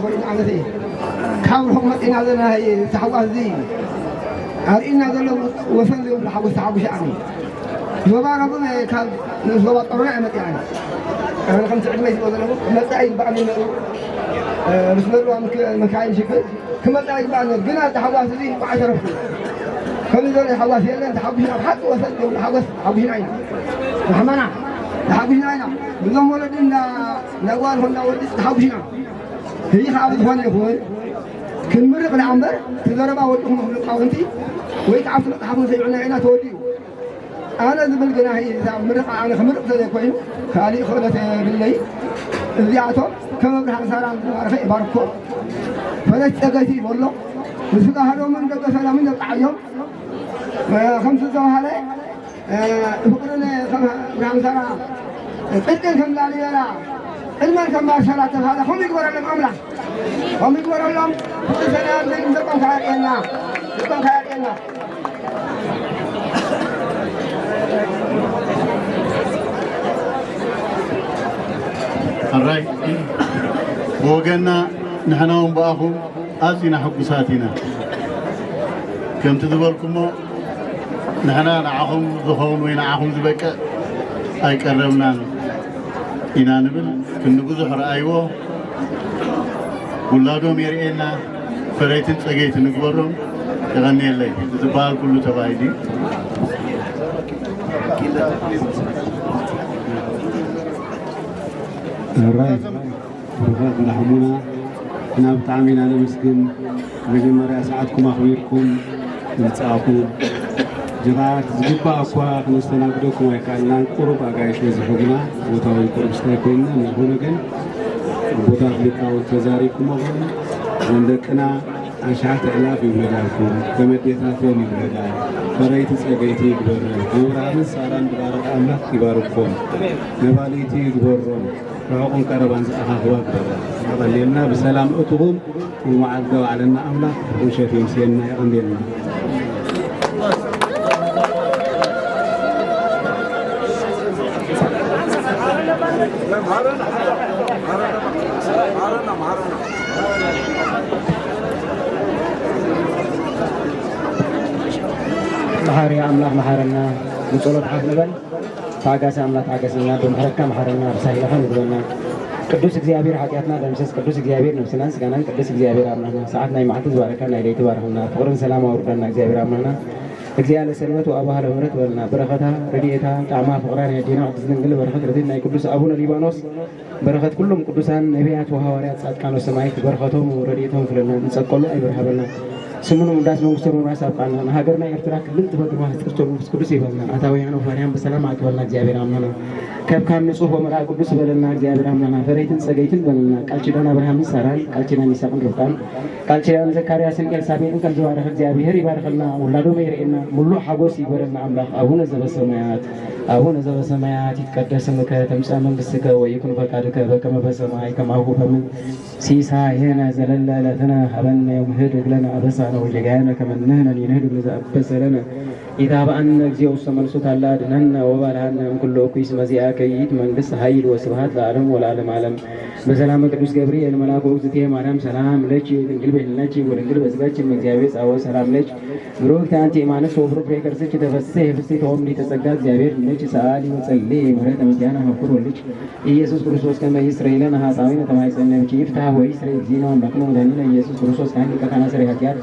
يقول على ذي كم حكمة إن هذا هي تحول ذي إن هذا لو وصل لهم لحقوا تحول شعني ما ربنا كان نزلوا طريقة يعني أنا خمس عقلي ولا ما تعيد بعد بسم الله مكاين شكل كما تعيد بعد قلنا تحول ذي وعشرة كم يقول تحول ذي لين تحول حتى وصل لهم لحقوا تحول شعني رحمنا تحول شعني بدهم ولدنا نوالهم نوال تحول شعني هي خابت هون يقول كل مرة بالعنبر تجرب أودهم من القاونتي ويتعرف الحبل زي عنا توديو أنا ذبل جناحي إذا مرة أنا خمرة ذا كوين خالي خلت بالليل الزياتو كم برهان ساران عرفي باركو فلا تجاتي والله بس هذا من قد سلامين العيون خمسة زوالة فكرنا كم برهان ساران بدل كم لا ليلا المال كم ما شرعت هذا هم يقولون لهم أملا هم يقولون لهم كل سنة لكن تكون خيالنا تكون خيالنا حراي وجنا نحن بأخو أزينا حقوساتنا كم تدبركم نحن نعهم ظهون وينعهم زبك أي كرمنا إنا نبل كنبوز حرأيوه ولادهم يرئينا فريتن سجيت نقبرهم تغني اللي زبال كله تبايدي الرأي رفاق لحمونا ناب تعامينا لمسكن مجمرة ساعتكم أخبيركم نتساقون جرات زبا أقوى نستناقدكم ويكالنا قرب أقايش نزفقنا وطاوي قرب ستاكوينا نحونا كن بوتا خلقا وتزاريكم أغنى عندكنا أشعة إلاف يبلدالكم كمديتاتهم يبلدال فرأيت سيقيتي يبلدال أمران ساران بغارق أملاك يباركم نباليتي يبرون رعقون كربان أخاخوا يبلدال لنا بسلام أتهم ومعدوا علينا أملاك وشفيم سينا يغندلنا محاري أملاك محارنا نصلت حفلبا تعجز أملاك تعجزنا بمحركة محارنا بسهيلة خلنا قدوس እግዚአብሔር ኃጢአትና ደምሰስ ቅዱስ እግዚአብሔር ነፍስናን ስጋናን ቅዱስ እግዚአብሔር አምናና ሰዓትና ይማዕት ዝባረከና ኢለይቲ ባረከና ፍቅርን ሰላም አውርደና እግዚአብሔር አምናና እግዚአብሔር ለሰንበት ወአባህለ ምሕረት ወልና በረከታ ረድኤታ ጣዕማ ፍቅራን ያዲና ቅዱስ ድንግል በረከት ረድኤትና ቅዱስ አቡነ ሊባኖስ በረከት ሁሉም ቅዱሳን ነቢያት ወሐዋርያት ጻድቃን ወሰማዕታት በረከቶም ረድኤቶም ፍለና እንጸቆሉ አይበርሃበና ስሙን እንዳስ መንግስቱ ራስ አጣና ሀገርና ኤርትራ ክልል ተበግማ ክርስቶስ ቅዱስ ይበልና አታውያን ወፋሪያን በሰላም አቅበልና እግዚአብሔር አምናና ከብካም ንጹህ ወመልአክ ቅዱስ በለና እግዚአብሔር አምናና ፈሬትን ጸገይትን በለና ቃል ኪዳን አብርሃም ይሰራል ቃል ኪዳን ይስሐቅን ርብቃን ቃል ኪዳን ዘካርያስን ኤልሳቤጥን ቃል ዘባረከ እግዚአብሔር ይባርከልና ወላዶም ይርኤና ሙሉ ሐጎስ ይበረና አምላክ አቡነ ዘበሰማያት ይትቀደስ ስምከ ትምጻእ መንግሥትከ ወይኩን ፈቃድከ በከመ በሰማይ ከማሁ በምድር ሲሳየነ ዘለለ ዕለትነ ሀበነ ዮም ህድግ ለነ አበሳነ ወጌጋየነ ከመ ንሕነኒ ንህድግ ለዘአበሰ ለነ ኢታብአነ እግዚኦ ውስተ መንሱት አላ አድኅነነ ወባልሐነ እምኩሉ እኩይ መዚአከ ይእቲ መንግሥት ኃይል ወስብሐት ለዓለሙ ወለዓለመ ዓለም በሰላም ቅዱስ ገብርኤል መልአኩ እግዝእትየ ማርያም ሰላም ለኪ ድንግል በሕሊናኪ ወድንግል በሥጋኪ እግዚአብሔር ጸወ ሰላም ለኪ ብሩክት አንቲ እማንስት ወፍሩክ ፍሬ ከርሥኪ ተፈሥሒ ፍሥሕት ወእምኔ ተጸጋ እግዚአብሔር እምኔኪ ሰአሊ ወጸልዪ ምሕረተ ምስጋና ኀፍር ወልድኪ ኢየሱስ ክርስቶስ ከመ ይስረይ ለነ ኃጣውኢነ ተማኅፀነ ብኪ ይፍትሐ ወይስረይ እግዚእነ አምላክነ ወመድኃኒነ ኢየሱስ ክርስቶስ ካህን ሊቀ ካህናት ሠራይ ኃጢአት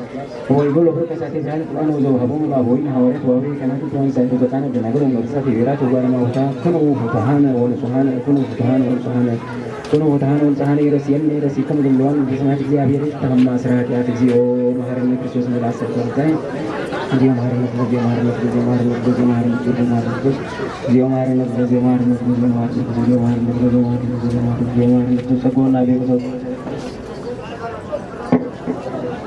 ወወልዶ ለፍሬ ከሳቴ ብርሃን ፍቁራነ ወዘወሀቦሙ ለአበዊነ ሐዋርያት ወአበዊ ካህናት ወንሳኤ በጻነ ደናግል ወመነኮሳት የብሔራት ወጓለማውታ ኩኑ ፍቱሐነ ወንጹሐነ ኩኑ ፍቱሐነ ወንጹሐነ ኩኑ ፍቱሐነ ወንጹሐነ ይረስየነ ይረሲክሙ ድንግሏን በስማት እግዚአብሔር ተኸማ ሥርዓት ያት እግዚኦ መሐረነ ክርስቶስ መላሰብ ተወዳይ እግዚኦ መሐረነ እግዚኦ መሐረነ እግዚኦ መሐረነ እግዚኦ መሐረነ እግዚኦ መሐረነ እግዚኦ መሐረነ እግዚኦ መሐረነ እግዚኦ መሐረነ እግዚኦ መሐረነ እግዚኦ መሐረነ እግዚኦ መሐረነ እግዚኦ ጸጎና ቤተሰብ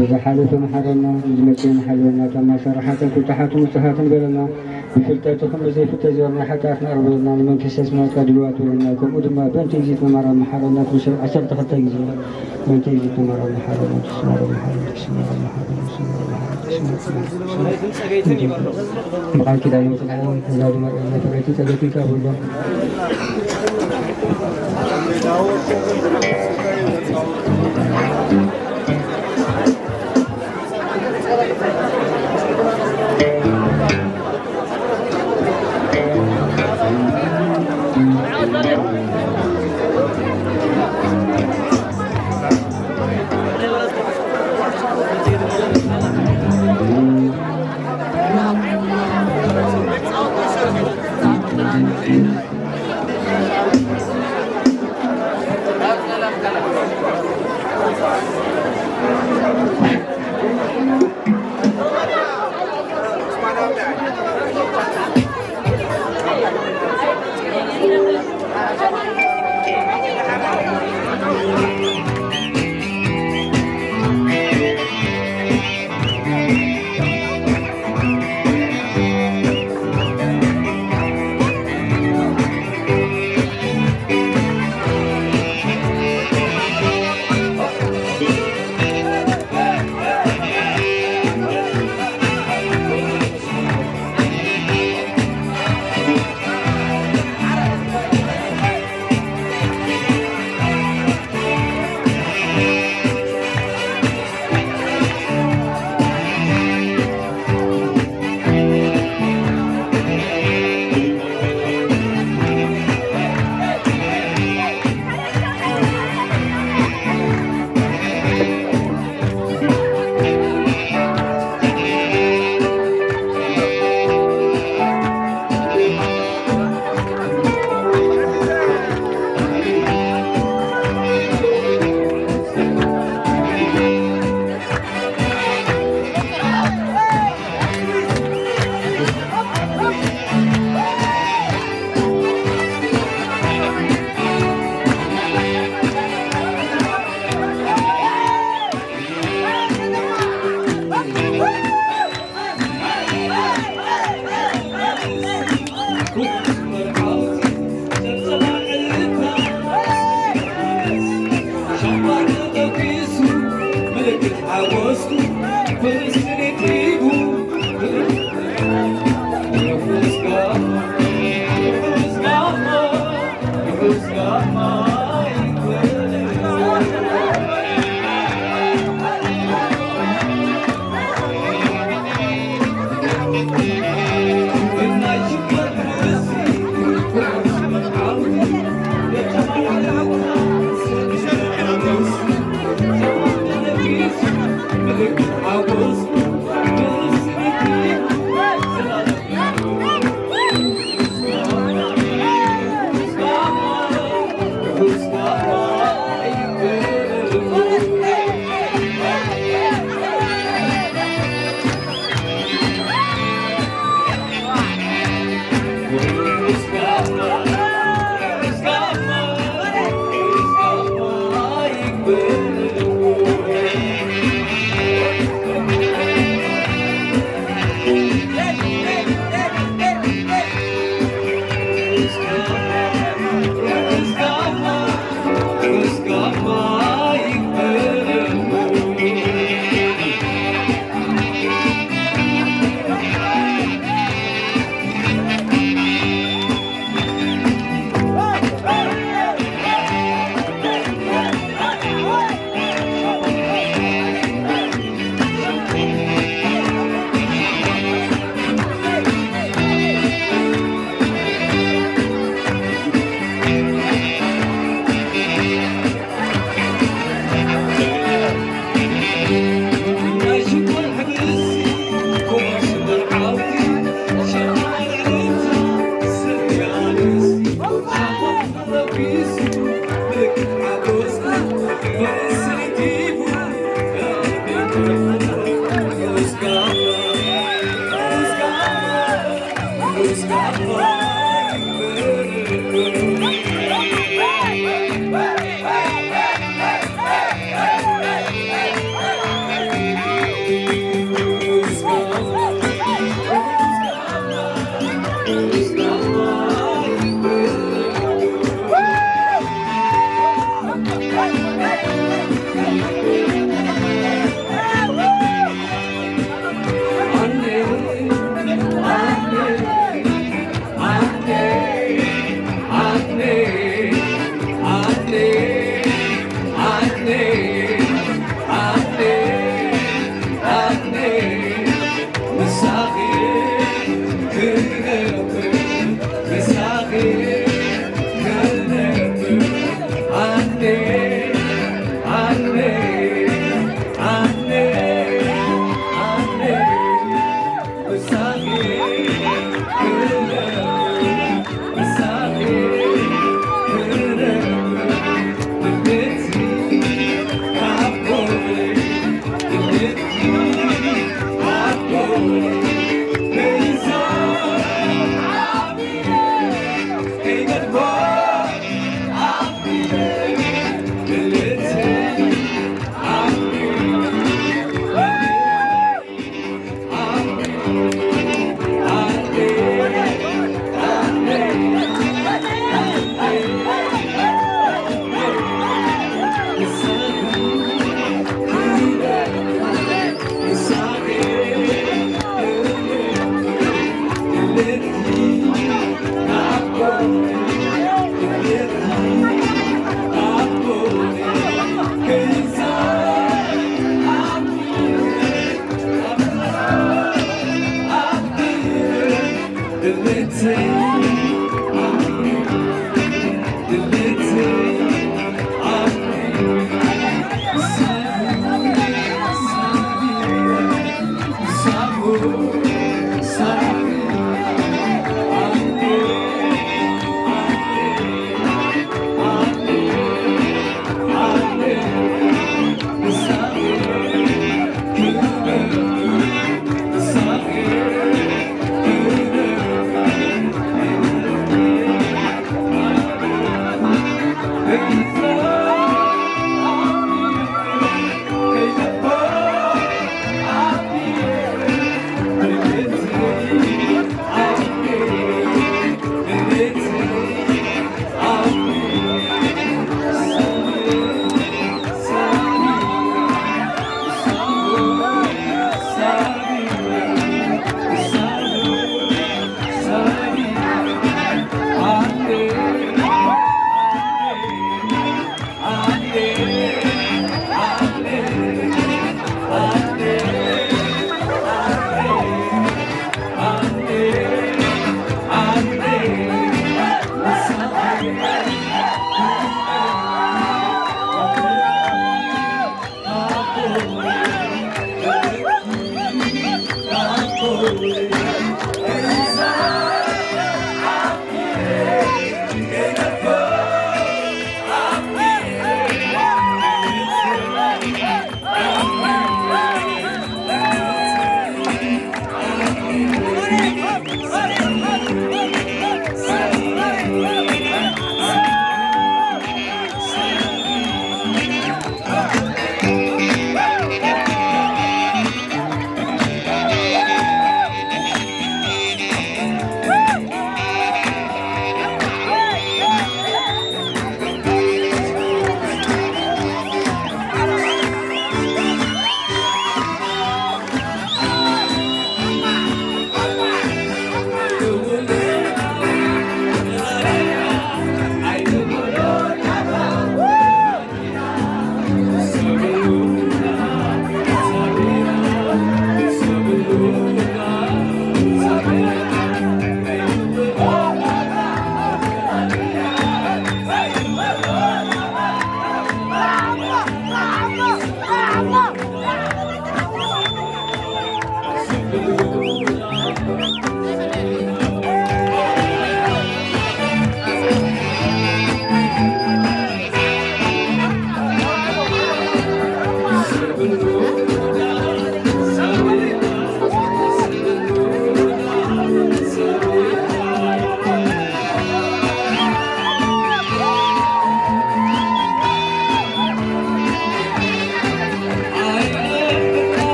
بحالة محرنا بجمتين حلونا كما شرحات فتحات مستحات بلنا بفلتاتكم بزيف التزورنا حتى احنا ربنا من كساس ما كادلوات ولناكم ودما بنت يجيت مرة محرنا في شر عشر تخطى يجينا بنت يجيت مرة محرنا تسمار محرنا تسمار محرنا تسمار محرنا مقال كده يوم تلعون هزار مرة نفرتي تجتي كابولا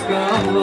I'm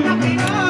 Knock it out.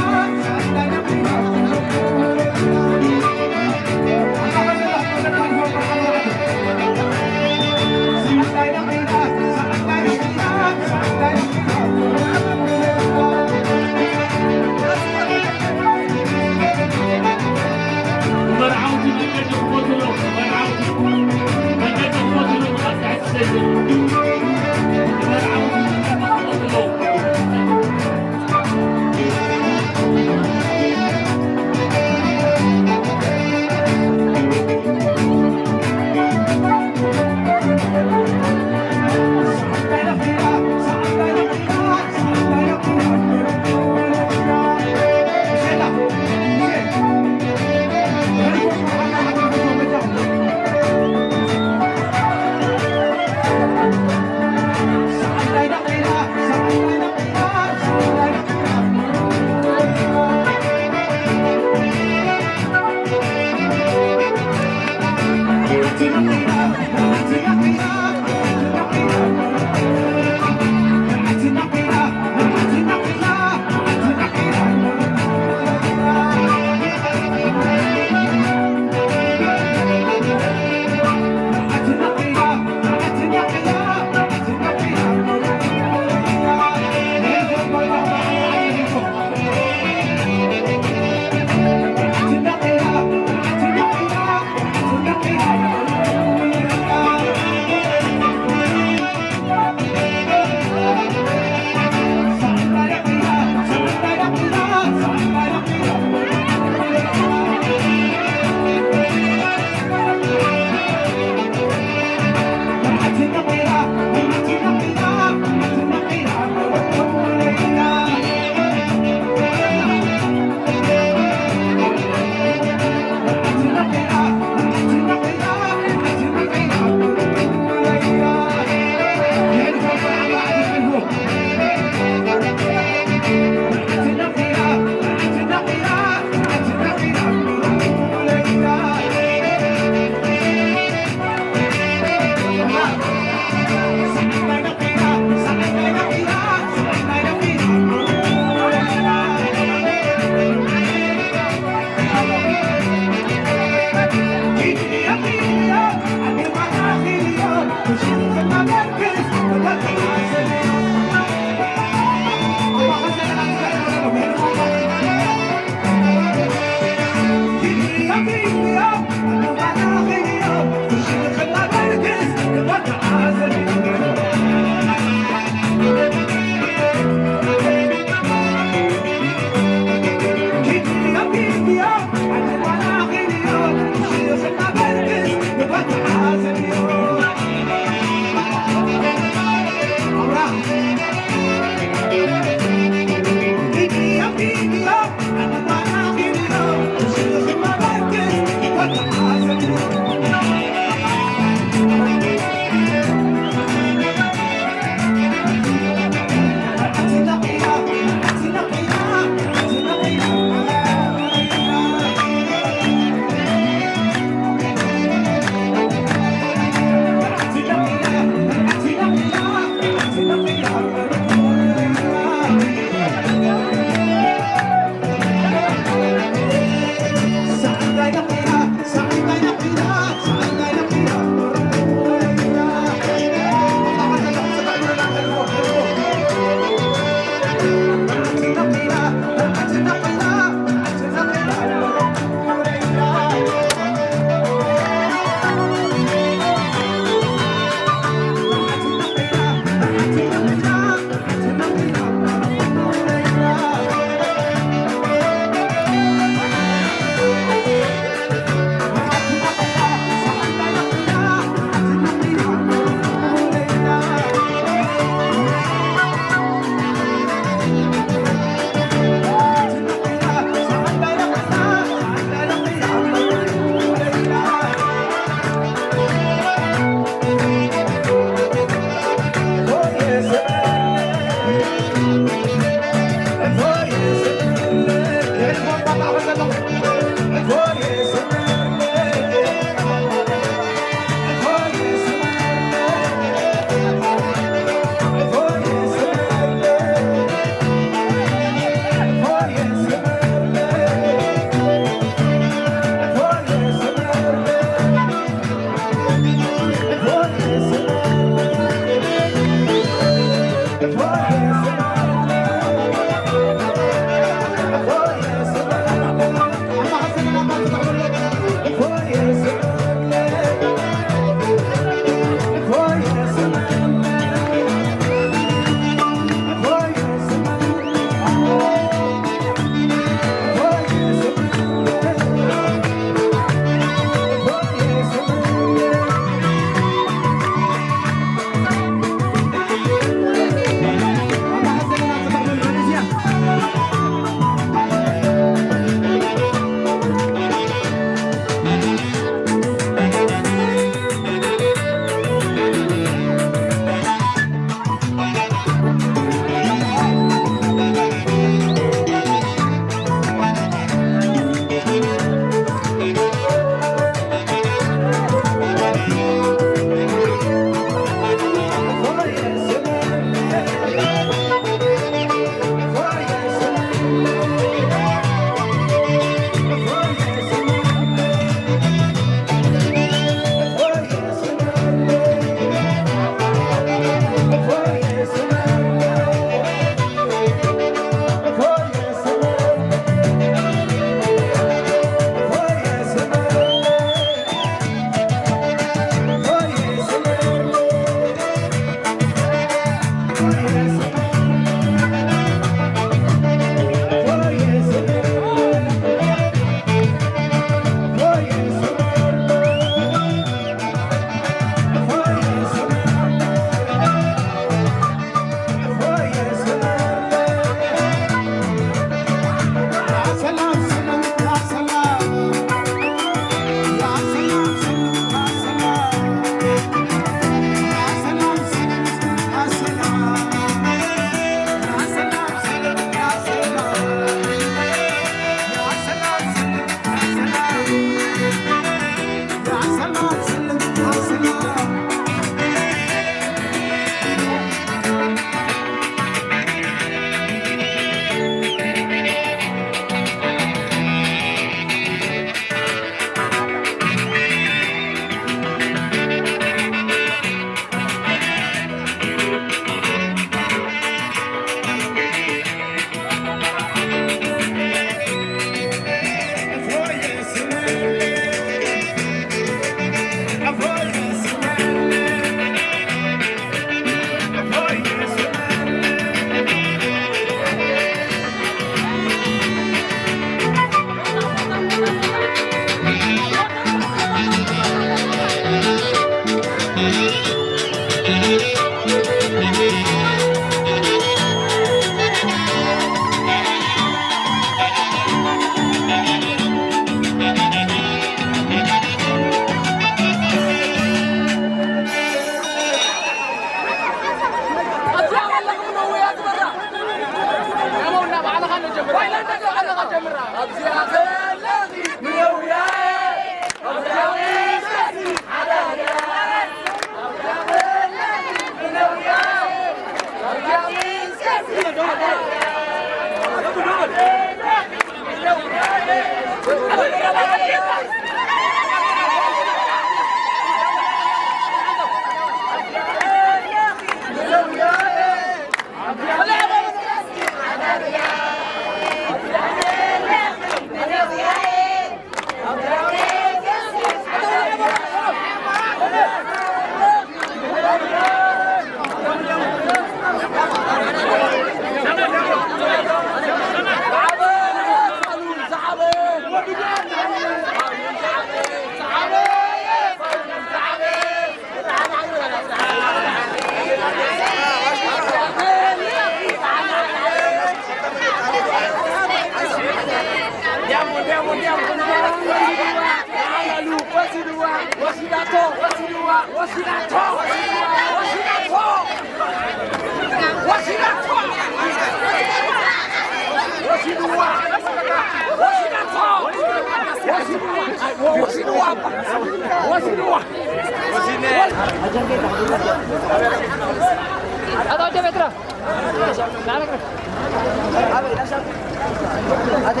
Ada